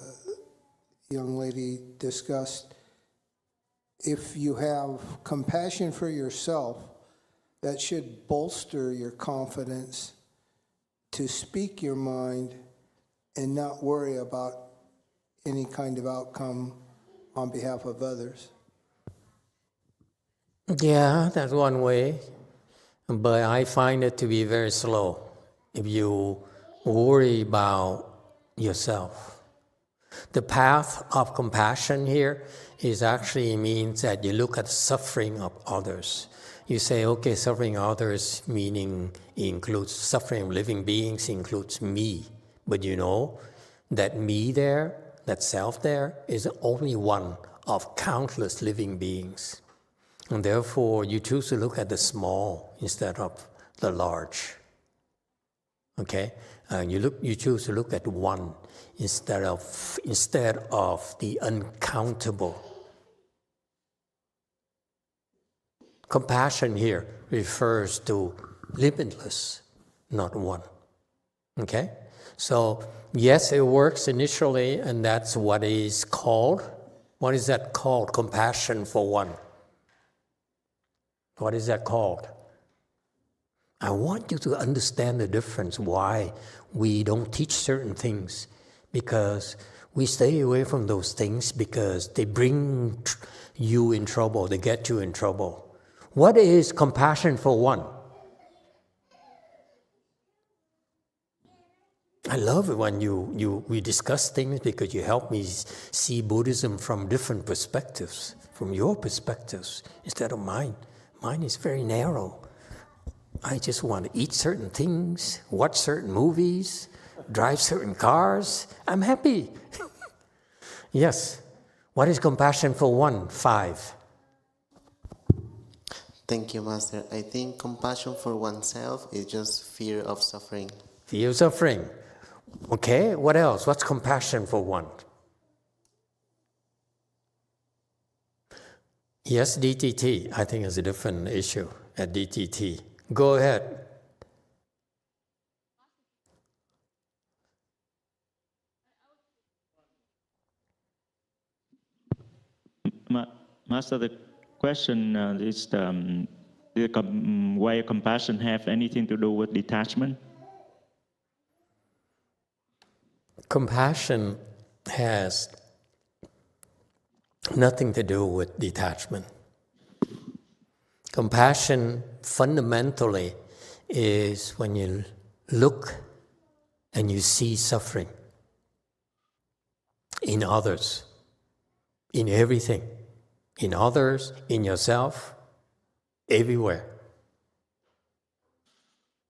young lady discussed, if you have compassion for yourself, that should bolster your confidence to speak your mind and not worry about any kind of outcome on behalf of others. Yeah, that's one way, but I find it to be very slow if you worry about yourself. The path of compassion here is actually means that you look at the suffering of others. You say, okay, suffering of others meaning includes suffering of living beings, includes me. But you know that me there, that self there, is only one of countless living beings. And therefore, you choose to look at the small instead of the large. Okay? You choose to look at one instead of the uncountable. Compassion here refers to limitless, not one. Okay? So, yes, it works initially, and that's what is called. What is that called? Compassion for one. What is that called? I want you to understand the difference why we don't teach certain things, because we stay away from those things because they bring you in trouble, they get you in trouble. What is compassion for one? I love it when we discuss things because you help me see Buddhism from different perspectives, from your perspectives instead of mine. Mine is very narrow. I just want to eat certain things, watch certain movies, drive certain cars. I'm happy. Yes. What is compassion for one? 5. Thank you, Master. I think compassion for oneself is just fear of suffering. Fear of suffering. Okay, what else? What's compassion for one? Yes, DTT. I think it's a different issue at DTT. Go ahead. Master, the question is why compassion have anything to do with detachment? Compassion has nothing to do with detachment. Compassion fundamentally is when you look and you see suffering in others, in everything, in others, in yourself, everywhere.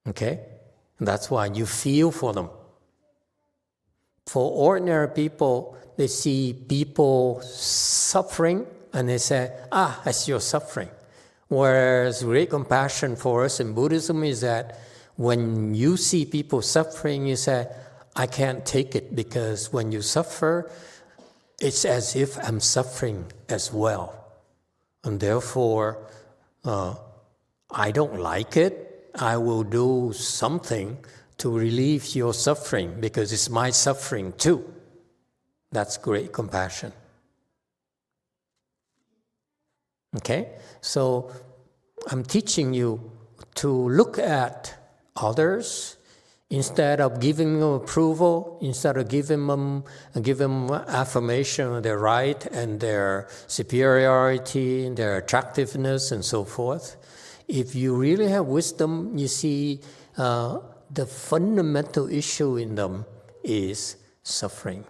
Okay? And that's why you feel for them. For ordinary people, they see people suffering and they say, that's your suffering. Whereas great compassion for us in Buddhism is that when you see people suffering, you say, I can't take it because when you suffer, it's as if I'm suffering as well. And therefore, I don't like it. I will do something to relieve your suffering because it's my suffering too. That's great compassion. Okay? So I'm teaching you to look at others instead of giving them approval, instead of giving them affirmation of their right and their superiority and their attractiveness and so forth. If you really have wisdom, you see the fundamental issue in them is suffering.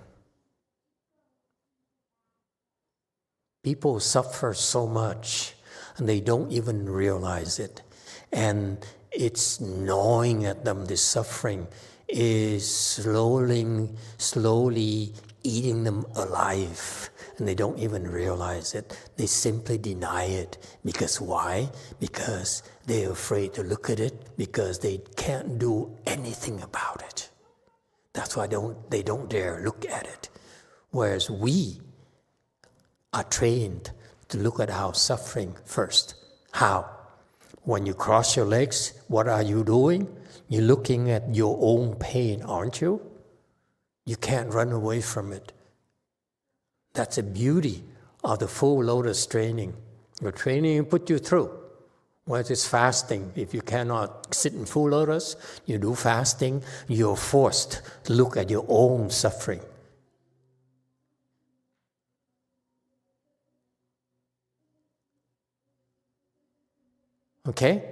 People suffer so much and they don't even realize it. And it's gnawing at them, this suffering is slowly eating them alive. And they don't even realize it. They simply deny it. Because why? Because they're afraid to look at it, because they can't do anything about it. That's why they don't dare look at it. Whereas we are trained to look at our suffering first. How? When you cross your legs, what are you doing? You're looking at your own pain, aren't you? You can't run away from it. That's the beauty of the full lotus training. Your training put you through. Whether it's fasting, if you cannot sit in full lotus, you do fasting, you're forced to look at your own suffering. Okay?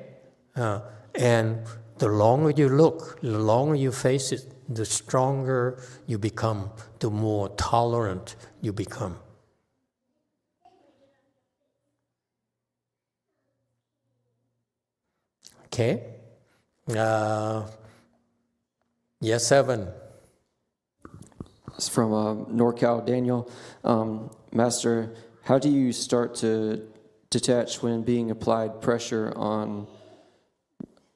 And the longer you look, the longer you face it, the stronger you become, the more tolerant you become. Okay? Yes, 7. It's from NorCal, Daniel. Master, how do you start to detach when being applied pressure on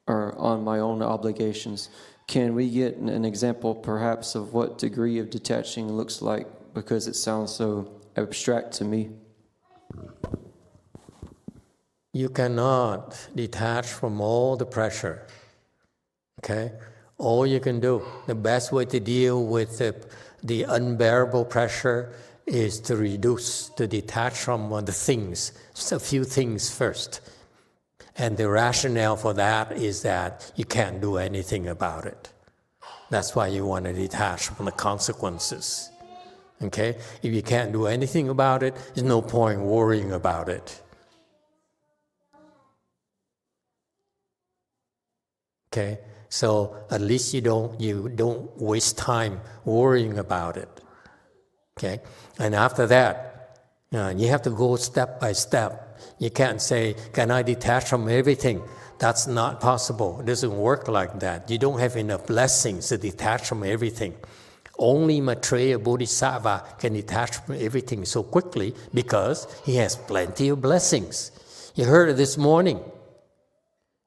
my own obligations? Can we get an example perhaps of what degree of detaching looks like, because it sounds so abstract to me? You cannot detach from all the pressure. Okay? All you can do, the best way to deal with the unbearable pressure is to detach from the things, just a few things first. And the rationale for that is that you can't do anything about it. That's why you want to detach from the consequences. Okay? If you can't do anything about it, there's no point worrying about it. Okay? So at least you don't waste time worrying about it. Okay? And after that, you have to go step by step. You can't say, can I detach from everything? That's not possible. It doesn't work like that. You don't have enough blessings to detach from everything. Only Maitreya Bodhisattva can detach from everything so quickly because he has plenty of blessings. You heard it this morning.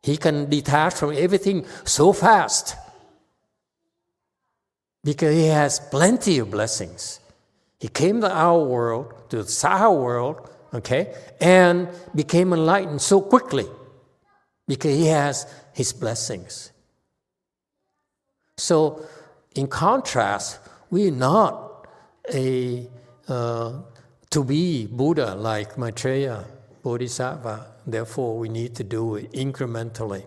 He can detach from everything so fast because he has plenty of blessings. He came to our world, to the Saha world, okay, and became enlightened so quickly because he has his blessings. So, in contrast, we're not to be Buddha like Maitreya Bodhisattva. Therefore, we need to do it incrementally.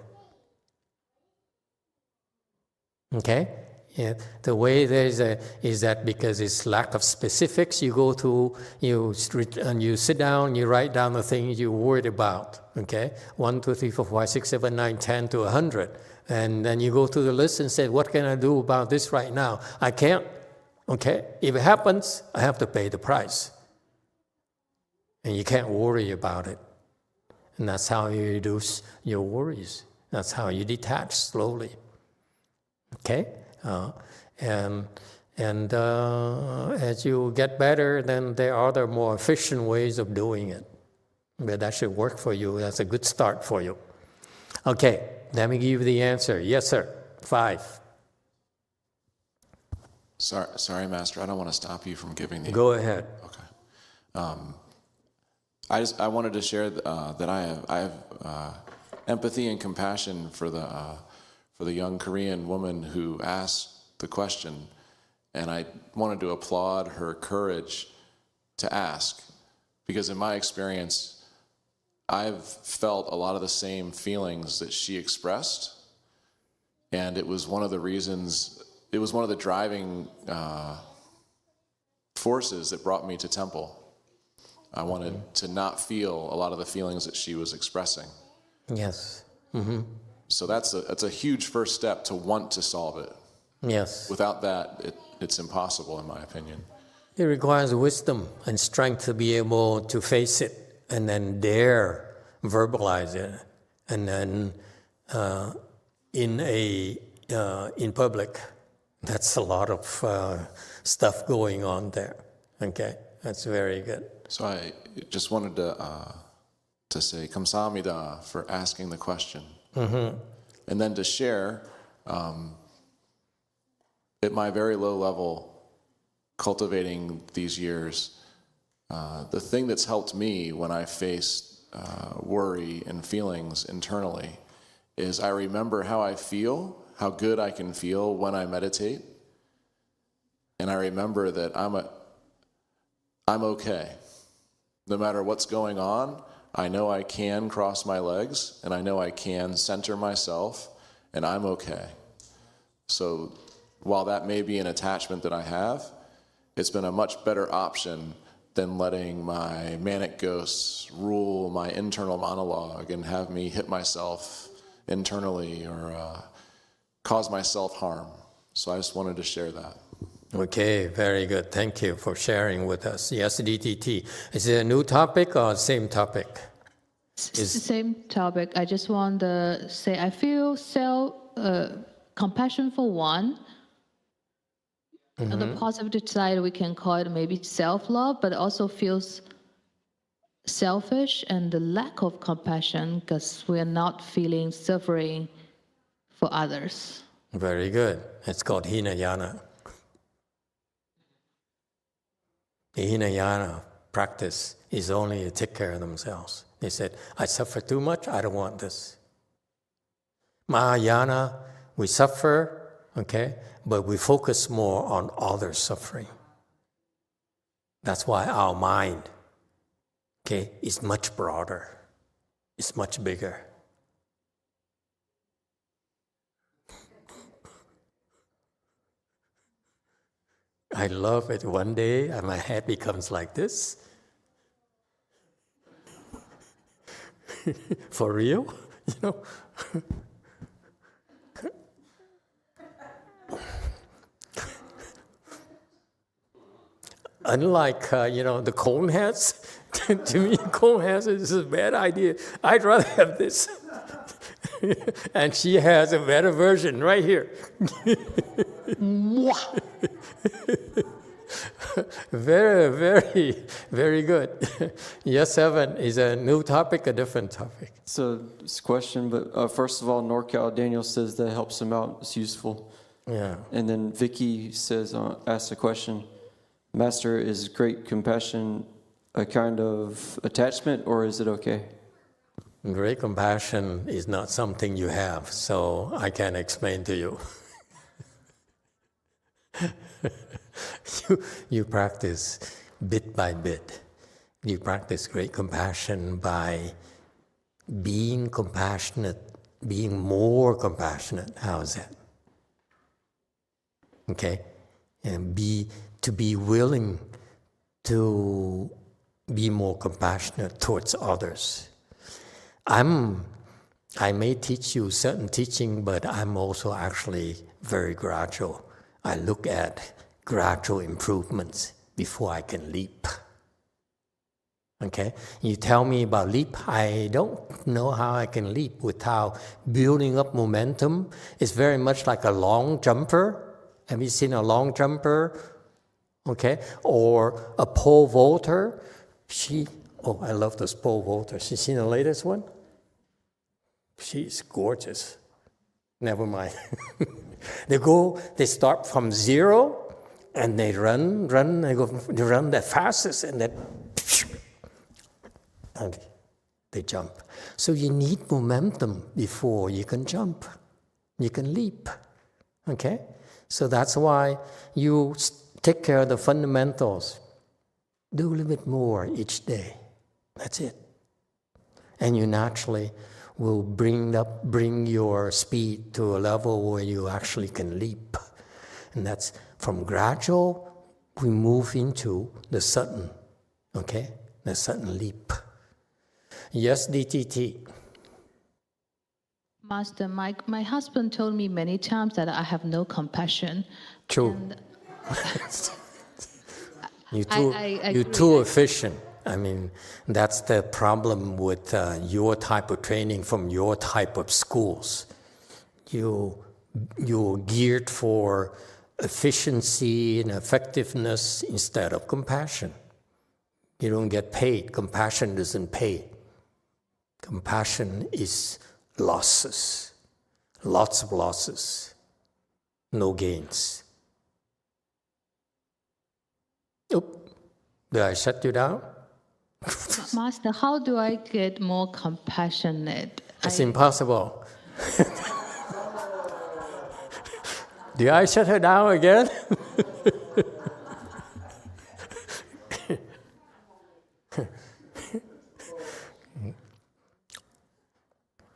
Okay? Yeah. The way is that because it's lack of specifics, you go through, you sit down, you write down the things you're worried about. Okay? 1, 2, 3, 4, 5, 6, 7, 9, 10 to 100. And then you go through the list and say, what can I do about this right now? I can't. Okay? If it happens, I have to pay the price. And you can't worry about it. And that's how you reduce your worries. That's how you detach slowly. Okay? And as you get better, then there are other more efficient ways of doing it. But that should work for you. That's a good start for you. Okay, let me give you the answer. Yes, sir. 5. Sorry, Master. I don't want to stop you from giving the. Go ahead. Okay. I wanted to share that I have empathy and compassion for the young Korean woman who asked the question, and I wanted to applaud her courage to ask, because in my experience, I've felt a lot of the same feelings that she expressed, and it was one of the reasons, it was one of the driving forces that brought me to Temple. I wanted to not feel a lot of the feelings that she was expressing. Yes. Mm-hmm. So that's a huge first step to want to solve it. Yes. Without that, it's impossible, in my opinion. It requires wisdom and strength to be able to face it and then dare verbalize it. And then in public, that's a lot of stuff going on there. Okay, that's very good. So I just wanted to say kamsahamnida for asking the question. Mm-hmm. And then to share, at my very low level, cultivating these years, the thing that's helped me when I face worry and feelings internally is I remember how I feel, how good I can feel when I meditate. And I remember that I'm okay. No matter what's going on, I know I can cross my legs, and I know I can center myself, and I'm okay. So while that may be an attachment that I have, it's been a much better option than letting my manic ghosts rule my internal monologue and have me hit myself internally or cause myself harm. So I just wanted to share that. Okay, very good. Thank you for sharing with us. Yes, DTT. Is it a new topic or same topic? It's the same topic. I just want to say I feel compassion for one. Mm-hmm. On the positive side, we can call it maybe self-love, but it also feels selfish and the lack of compassion because we are not feeling suffering for others. Very good. It's called Hinayana. The Hinayana practice is only to take care of themselves. They said, I suffer too much, I don't want this. Mahayana, we suffer, okay, but we focus more on others' suffering. That's why our mind, okay, is much broader. It's much bigger. I love it. One day, my head becomes like this. For real, you know. Unlike, the cone heads, to me, cone heads is a bad idea. I'd rather have this. And she has a better version right here. Very, very, very good. Yes, Evan, is a new topic, a different topic? It's a question, but first of all, NorCal Daniel says that helps him out. It's useful. Yeah. And then Vicky says, asks a question. Master, is great compassion a kind of attachment, or is it okay? Great compassion is not something you have, so I can't explain to you. You practice bit by bit. You practice great compassion by being compassionate, being more compassionate. How's that? Okay? And to be willing to be more compassionate towards others. I may teach you certain teaching, but I'm also actually very gradual. I look at gradual improvements before I can leap. Okay? You tell me about leap, I don't know how I can leap without building up momentum. It's very much like a long jumper. Have you seen a long jumper? Okay? Or a pole vaulter. I love this pole vaulter. She's seen the latest one? She's gorgeous. Never mind. They start from zero, and they run, they run the fastest, and then and they jump. So you need momentum before you can jump. You can leap. Okay? So that's why you take care of the fundamentals. Do a little bit more each day. That's it. And you naturally will bring your speed to a level where you actually can leap. And that's from gradual, we move into the sudden, okay? The sudden leap. Yes, DTT. Master, my husband told me many times that I have no compassion. True. And you're too efficient. I mean, that's the problem with your type of training from your type of schools. You're geared for efficiency and effectiveness instead of compassion. You don't get paid. Compassion doesn't pay. Compassion is losses. Lots of losses. No gains. Oop. Did I shut you down? Master, how do I get more compassionate? It's impossible. Did I shut her down again?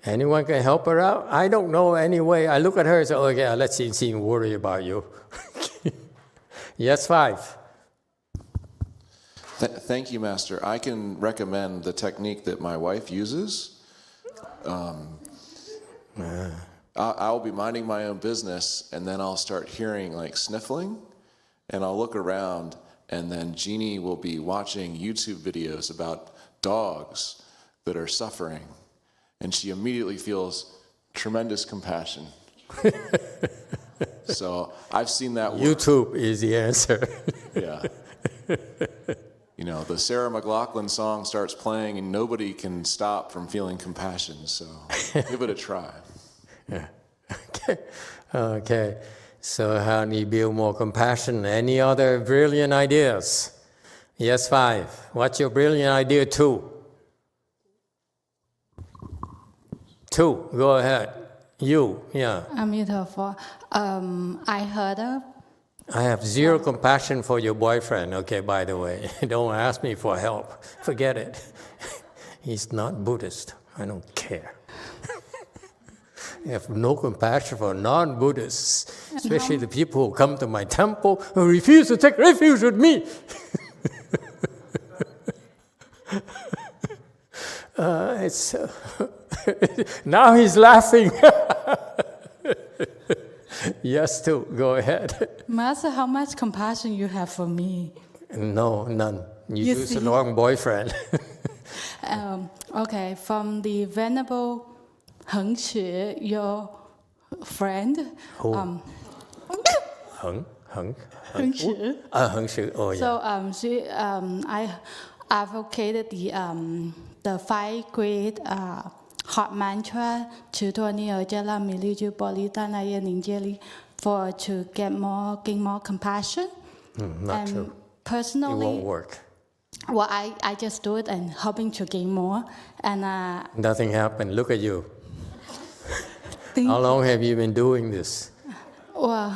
Anyone can help her out? I don't know any way. I look at her and say, okay, let's see, worry about you. Yes, 5. Thank you, Master. I can recommend the technique that my wife uses. I'll be minding my own business, and then I'll start hearing like sniffling, and I'll look around, and then Jeannie will be watching YouTube videos about dogs that are suffering, and she immediately feels tremendous compassion. So I've seen that work. YouTube is the answer. Yeah. You know, the Sarah McLachlan song starts playing and nobody can stop from feeling compassion, so give it a try. Yeah. Okay. So how do you build more compassion? Any other brilliant ideas? Yes, 5. What's your brilliant idea 2? 2, go ahead. You, yeah. I have zero compassion for your boyfriend, okay, by the way. Don't ask me for help. Forget it. He's not Buddhist. I don't care. I have no compassion for non-Buddhists, especially the people who come to my temple who refuse to take refuge with me. Now he's laughing. Yes, too. Go ahead. Master, how much compassion you have for me? No, none. You You choose see? the wrong boyfriend. Okay, from the Venerable Heng Xue, your friend. Who? Heng Xue. Heng Xue. Oh, yeah. So I advocated the 5 great heart mantra Chutoni Ojala Miliju Politana Ninjeli for to gain more compassion. Not And true. Personally, It won't work. well, I just do it and hoping to gain more. And Nothing happened. Look at you. How long have you been doing this? well,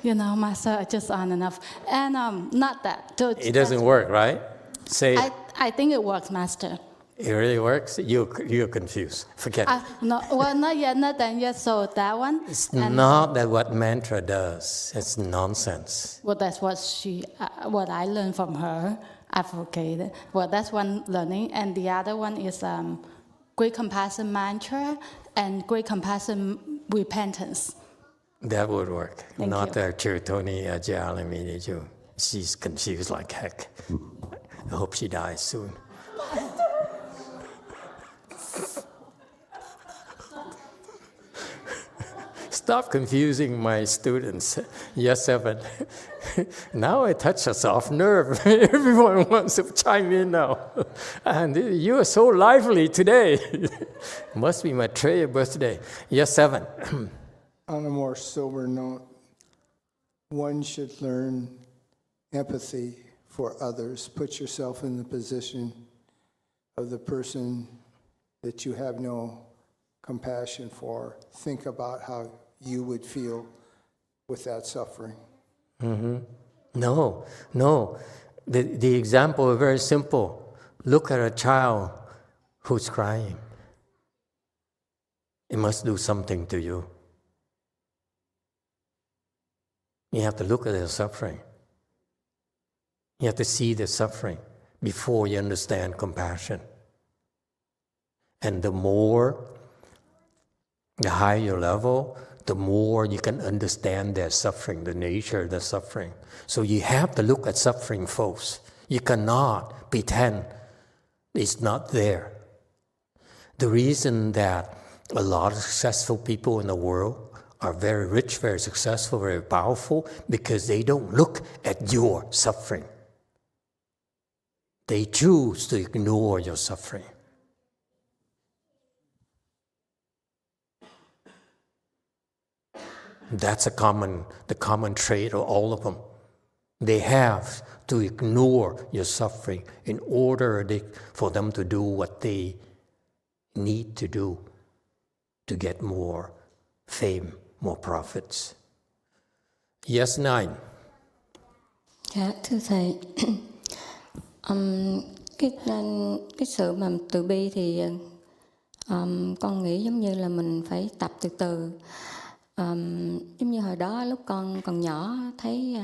you know, Master, just on and off. And not that. It doesn't work, right? Say it. I think it works, Master. It really works? You're confused. Forget it. No, well, not yet, not done yet. So that one. It's not that what mantra does. It's nonsense. Well, that's what I learned from her. Advocated. Well, that's one learning, and the other one is great compassion mantra and great compassion repentance. That would work. Thank Not you. that Chirtoni Ajalamini. She's confused like heck. I hope she dies soon. Stop confusing my students. Yes, Evan. Now I touch a soft nerve. Everyone wants to chime in now. And you are so lively today. Must be my Treya birthday. Yes, Evan. On a more sober note, one should learn empathy for others. Put yourself in the position of the person that you have no compassion for. Think about how you would feel with that suffering. Mm-hmm. No. The example is very simple. Look at a child who's crying. It must do something to you. You have to look at their suffering. You have to see the suffering before you understand compassion. And the higher your level, the more you can understand their suffering, the nature of the suffering. So you have to look at suffering first. You cannot pretend it's not there. The reason that a lot of successful people in the world are very rich, very successful, very powerful, because they don't look at your suffering. They choose to ignore your suffering. That's the common trait of all of them. They have to ignore your suffering in order for them to do what they need to do to get more fame, more profits. Yes, 9. Dạ, thưa Thầy, cái sự mà từ bi thì con nghĩ giống như là mình phải tập từ từ. Giống như hồi đó lúc con còn nhỏ thấy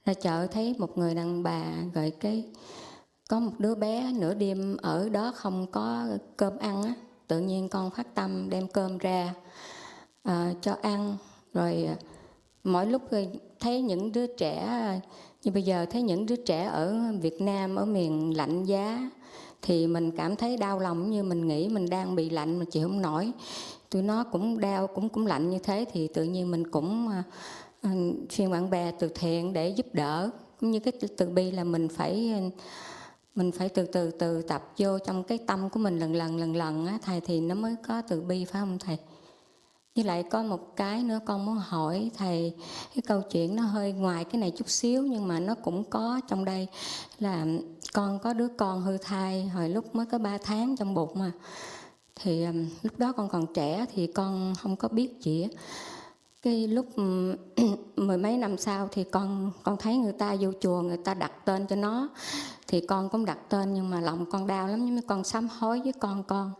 ra chợ thấy một người đàn bà rồi có một đứa bé nửa đêm ở đó không có cơm ăn á, tự nhiên con phát tâm đem cơm ra cho ăn. Rồi mỗi lúc thấy những đứa trẻ như bây giờ, thấy những đứa trẻ ở Việt Nam ở miền lạnh giá thì mình cảm thấy đau lòng, như mình nghĩ mình đang bị lạnh mà chịu không nổi. Tụi nó cũng đau, cũng lạnh như thế thì tự nhiên mình cũng khuyên bạn bè từ thiện để giúp đỡ. Cũng như cái từ bi là mình phải từ tập vô trong cái tâm của mình lần lần á Thầy, thì nó mới có từ bi, phải không Thầy? Với lại có một cái nữa con muốn hỏi Thầy, cái câu chuyện nó hơi ngoài cái này chút xíu nhưng mà nó cũng có trong đây, là con có đứa con hư thai hồi lúc mới có 3 tháng trong bụng mà. Thì lúc đó con còn trẻ thì con không có biết gì á. Cái lúc 10 mấy năm sau thì con thấy người ta vô chùa, người ta đặt tên cho nó. Thì con cũng đặt tên nhưng mà lòng con đau lắm, nhưng mà con sám hối với con.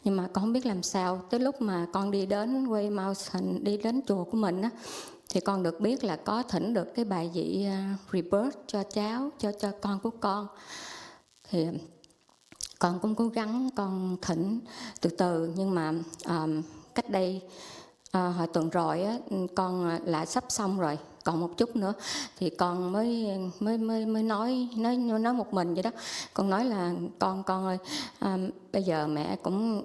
Nhưng mà con không biết làm sao. Tới lúc mà con đi đến Way Mountain, đi đến chùa của mình á, thì con được biết là có thỉnh được cái bài vị Rebirth cho cháu, cho con của con. Thì con cũng cố gắng con thỉnh từ từ, nhưng mà cách đây hồi tuần rồi á, con lại sắp xong rồi, còn một chút nữa thì con mới nói một mình vậy đó. Con nói là con ơi, bây giờ mẹ cũng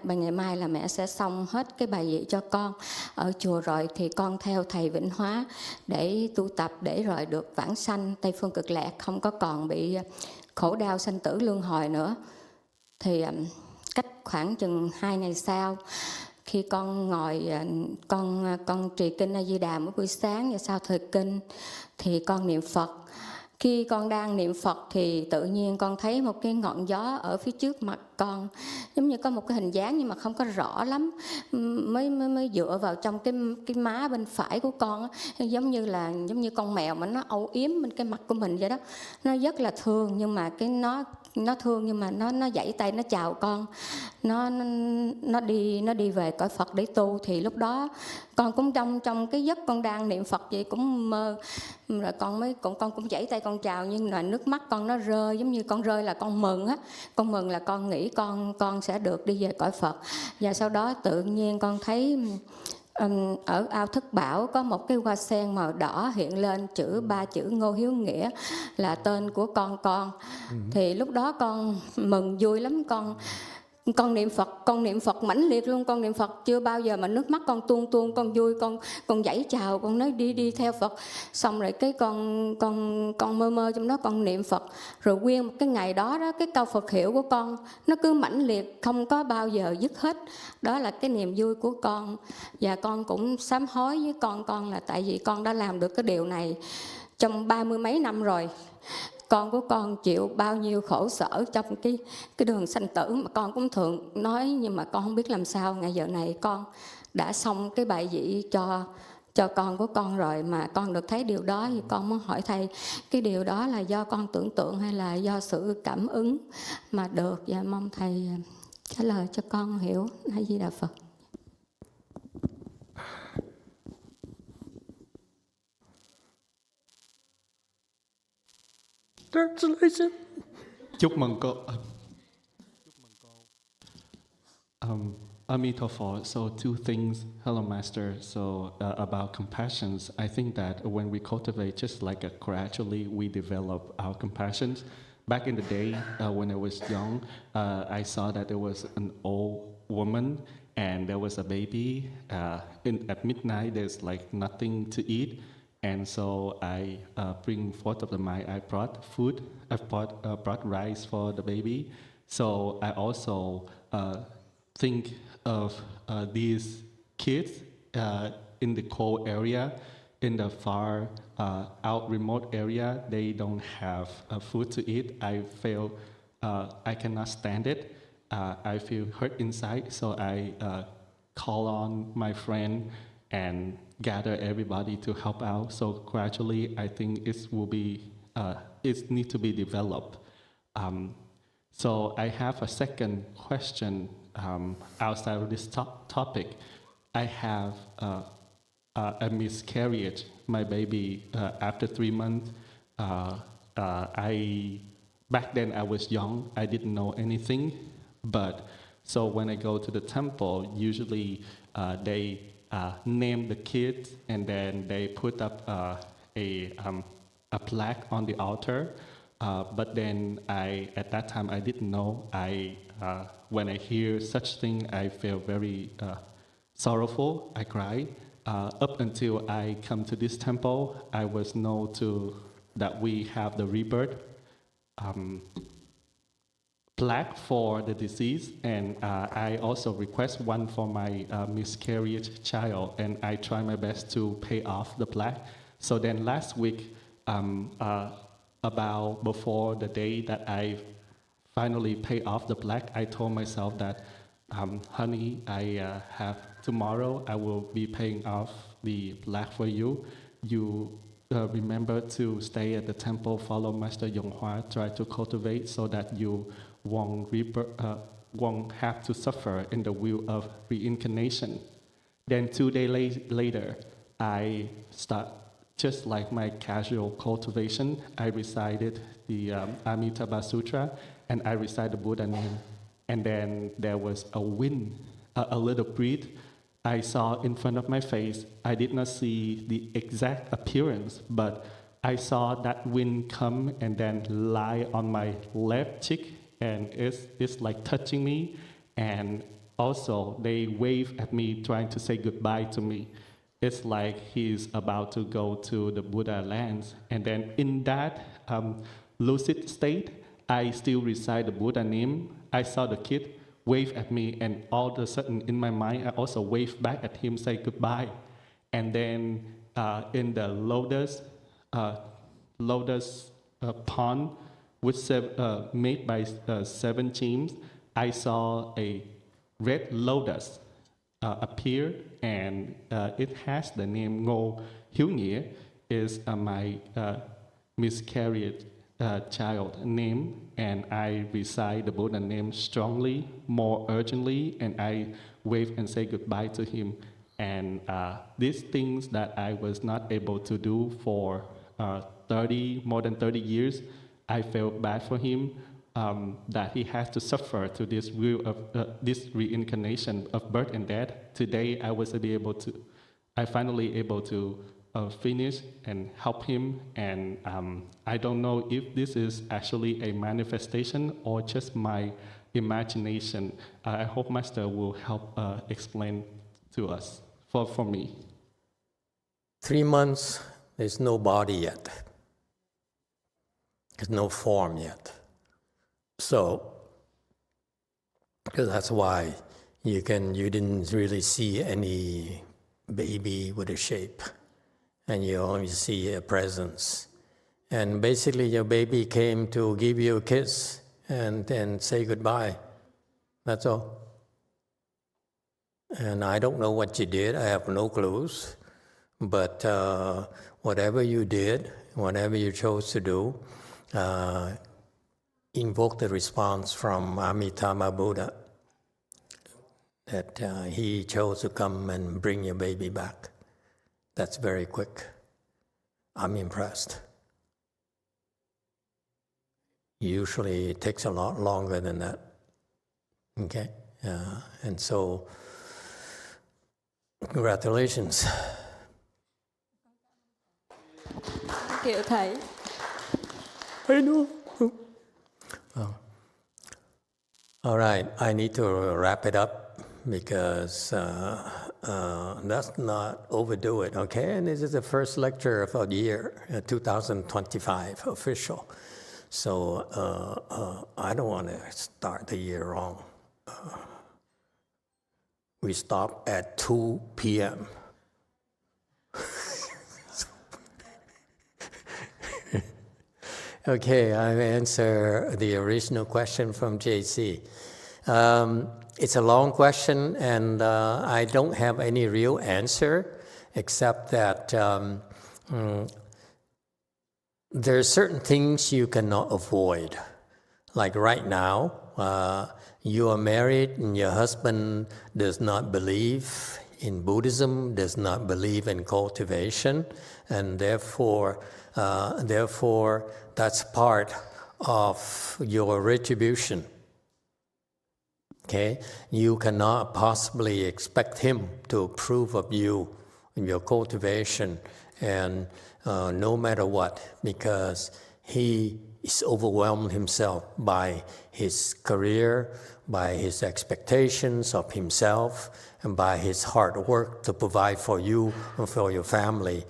ngày mai là mẹ sẽ xong hết cái bài vị cho con ở chùa rồi, thì con theo thầy Vĩnh Hóa để tu tập để rồi được vãng sanh Tây Phương Cực Lạc, không có còn bị khổ đau sanh tử luân hồi nữa. Thì cách khoảng chừng 2 ngày sau, khi con ngồi con trì kinh A Di Đà mỗi buổi sáng và sau thời kinh thì con niệm Phật. Khi con đang niệm Phật thì tự nhiên con thấy một cái ngọn gió ở phía trước mặt con, giống như có một cái hình dáng nhưng mà không có rõ lắm, mới dựa vào trong cái má bên phải của con, giống như con mèo mà nó âu yếm bên cái mặt của mình vậy đó. Nó rất là thương, nhưng mà nó thương nhưng mà nó giãy tay nó chào con, nó đi về cõi Phật để tu. Thì lúc đó con cũng trong cái giấc con đang niệm Phật vậy cũng mơ, rồi con cũng giãy tay con chào, nhưng là nước mắt con nó rơi, giống như con rơi là con mừng á, con mừng là con nghĩ con sẽ được đi về cõi Phật. Và sau đó tự nhiên con thấy ở ao Thất Bảo có một cái hoa sen màu đỏ hiện lên 3 chữ Ngô Hiếu Nghĩa là tên của con. Thì lúc đó con mừng vui lắm, con niệm Phật mãnh liệt luôn, con niệm Phật chưa bao giờ mà nước mắt con tuôn, con vui, con giãy chào, con nói đi theo Phật. Xong rồi cái con mơ trong đó con niệm Phật, rồi nguyên một cái ngày đó cái câu Phật hiệu của con nó cứ mãnh liệt, không có bao giờ dứt hết. Đó là cái niềm vui của con. Và con cũng sám hối với con là tại vì con đã làm được cái điều này trong 30 mấy năm rồi. Con của con chịu bao nhiêu khổ sở trong cái đường sanh tử mà con cũng thường nói, nhưng mà con không biết làm sao. Ngày giờ này con đã xong cái bài vị cho con của con rồi, mà con được thấy điều đó thì con muốn hỏi thầy, cái điều đó là do con tưởng tượng hay là do sự cảm ứng mà được, và mong thầy trả lời cho con hiểu. A Di Đà Phật. Translation. Chúc mừng cô. Amitabha. So 2 things. Hello, Master. So about compassions, I think that when we cultivate, just like gradually we develop our compassions. Back in the day, when I was young, I saw that there was an old woman and there was a baby. At midnight, there's like nothing to eat. And so I bring forth of the mind, I brought food, I brought rice for the baby. So I also think of these kids in the cold area, in the far out remote area. They don't have food to eat. I feel I cannot stand it. I feel hurt inside, so I call on my friend and gather everybody to help out. So gradually, I think it needs to be developed. So I have a second question outside of this topic. I have a miscarriage. My baby, after 3 months, back then I was young. I didn't know anything. But so when I go to the temple, usually they name the kids, and then they put up a plaque on the altar. But then at that time I didn't know. When I hear such thing, I feel very sorrowful. I cry. Up until I come to this temple, I was known that we have the rebirth plaque for the disease, and I also request one for my miscarriage child, and I try my best to pay off the plaque. So then last week, about before the day that I finally pay off the plaque, I told myself that, honey, tomorrow I will be paying off the plaque for you. You remember to stay at the temple, follow masteryonghua, try to cultivate so that you won't have to suffer in the wheel of reincarnation. Then 2 days later, I start just like my casual cultivation. I recited the Avatamsaka Sutra, and I recited the Buddha name. And then there was a wind, a little breeze I saw in front of my face. I did not see the exact appearance, but I saw that wind come and then lie on my left cheek, and it's like touching me. And also, they wave at me, trying to say goodbye to me. It's like he's about to go to the Buddha lands. And then in that lucid state, I still recite the Buddha name. I saw the kid wave at me, and all of a sudden in my mind, I also wave back at him, say goodbye. And then in the lotus pond, which made by 7 gems, I saw a red lotus appear, and it has the name Ngô Hiếu Nghĩa, is my miscarried child name, and I recite the Buddha name strongly, more urgently, and I wave and say goodbye to him. And these things that I was not able to do for more than 30 years, I felt bad for him, that he has to suffer to this wheel of this reincarnation of birth and death. Today, I finally able to finish and help him. And I don't know if this is actually a manifestation or just my imagination. I hope Master will help explain to us for me. 3 months, there's no body yet. There's no form yet. So, because that's why you didn't really see any baby with a shape, and you only see a presence. And basically your baby came to give you a kiss and then say goodbye. That's all. And I don't know what you did, I have no clues. But whatever you did, whatever you chose to do, invoke the response from Amitabha Buddha that he chose to come and bring your baby back. That's very quick. I'm impressed. Usually it takes a lot longer than that. Okay? And so, congratulations. Thank you, Thầy. I know. All right, I need to wrap it up because let's not overdo it, okay? And this is the first lecture of the year, 2025, official. So I don't want to start the year wrong. We stop at 2 p.m. Okay, I'll answer the original question from JC. It's a long question, and I don't have any real answer, except that there are certain things you cannot avoid. Like right now, you are married and your husband does not believe in Buddhism, does not believe in cultivation, and therefore that's part of your retribution. Okay? You cannot possibly expect him to approve of you in your cultivation, and no matter what, because he is overwhelmed himself by his career, by his expectations of himself, and by his hard work to provide for you and for your family,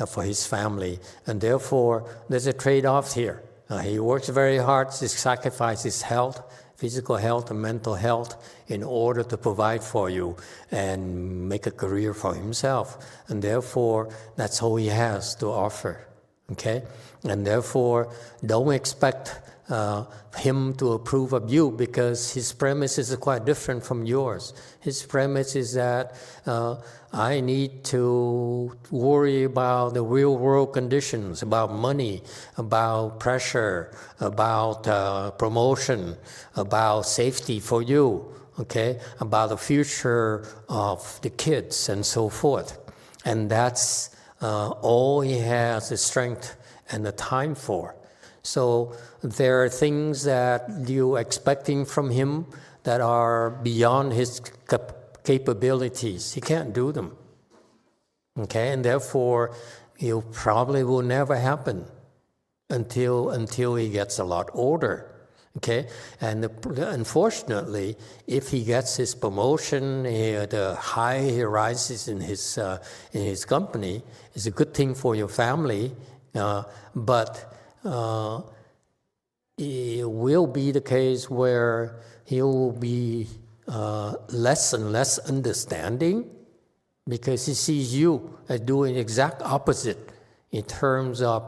for his family. And therefore, there's a trade-off here. He works very hard to sacrifice his health, physical health and mental health, in order to provide for you and make a career for himself. And therefore, that's all he has to offer. Okay? And therefore, don't expect him to approve of you, because his premise is quite different from yours. His premise is that I need to worry about the real world conditions, about money, about pressure, about promotion, about safety for you, okay, about the future of the kids and so forth. And that's all he has the strength and the time for. So there are things that you're expecting from him that are beyond his capabilities. He can't do them. Okay, and therefore, it probably will never happen until he gets a lot older. Okay, and unfortunately, if he gets his promotion, the high he rises in his company, it's a good thing for your family. But it will be the case where he will be less and less understanding, because he sees you as doing the exact opposite in terms of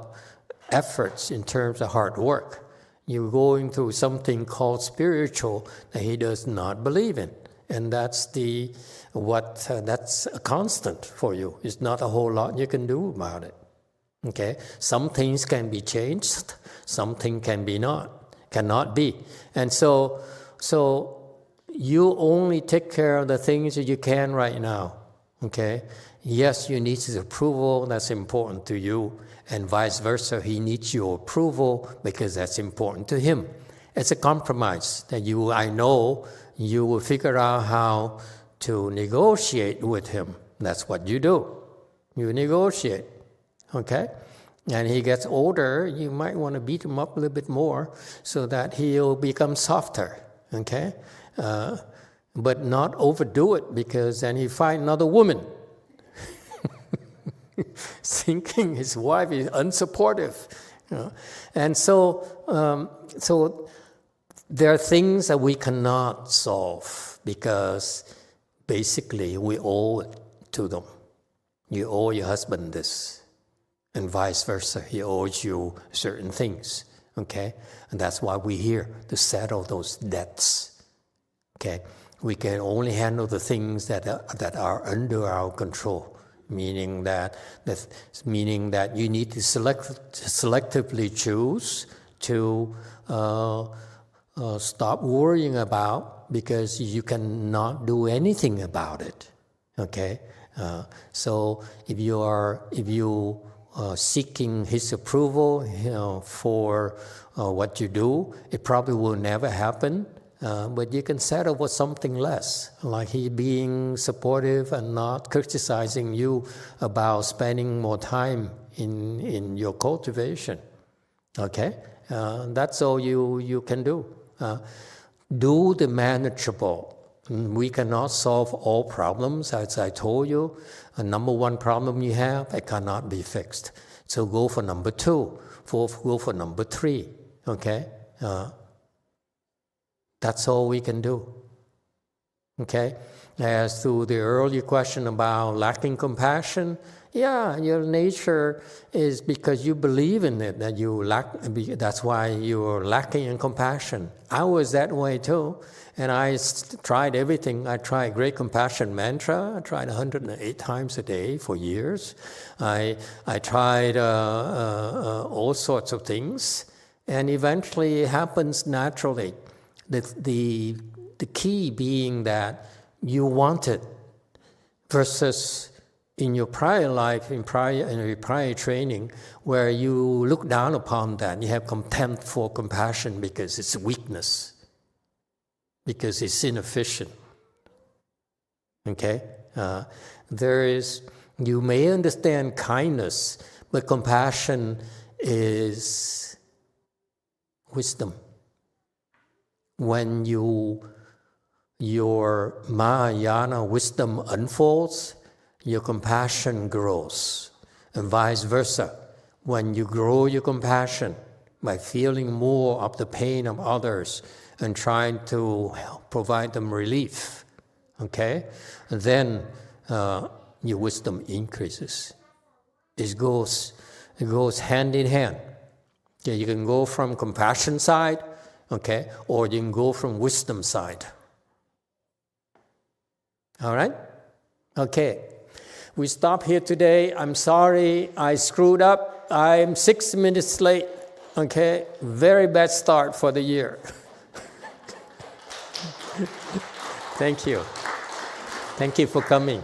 efforts, in terms of hard work. You're going through something called spiritual that he does not believe in. And that's that's a constant for you. It's not a whole lot you can do about it. Okay? Some things can be changed, some things cannot be. And so you only take care of the things that you can right now. Okay? Yes, you need his approval, that's important to you, and vice versa, he needs your approval because that's important to him. It's a compromise that I know you will figure out how to negotiate with him. That's what you do. You negotiate, okay? And he gets older, you might want to beat him up a little bit more so that he'll become softer, okay? But not overdo it, because then he find another woman thinking his wife is unsupportive. And so there are things that we cannot solve because basically we owe it to them. You owe your husband this, and vice versa. He owes you certain things, okay? And that's why we're here, to settle those debts, okay? We can only handle the things that are under our control. Meaning that you need to selectively choose to stop worrying about, because you cannot do anything about it. Okay, so if you are seeking his approval, for what you do, it probably will never happen. But you can settle with something less, like he being supportive and not criticizing you about spending more time in your cultivation. Okay? That's all you can do. Do the manageable. We cannot solve all problems, as I told you. A number one problem you have, it cannot be fixed. So go for number two, go for number three. Okay? That's all we can do. Okay? As to the earlier question about lacking compassion, yeah, your nature is because you believe in it, that you lack, that's why you're lacking in compassion. I was that way too. And I tried everything. I tried Great Compassion Mantra. I tried 108 times a day for years. I tried all sorts of things. And eventually it happens naturally. The key being that you want it, versus in your prior life, in your prior training, where you look down upon that, you have contempt for compassion because it's weakness, because it's inefficient. Okay, you may understand kindness, but compassion is wisdom. When your Mahayana wisdom unfolds, your compassion grows, and vice versa. When you grow your compassion by feeling more of the pain of others and trying to provide them relief, okay, then your wisdom increases. It goes hand in hand. Okay, you can go from compassion side, okay, or you can go from wisdom side. All right? Okay. We stop here today. I'm sorry I screwed up. I'm 6 minutes late. Okay? Very bad start for the year. Thank you. Thank you for coming.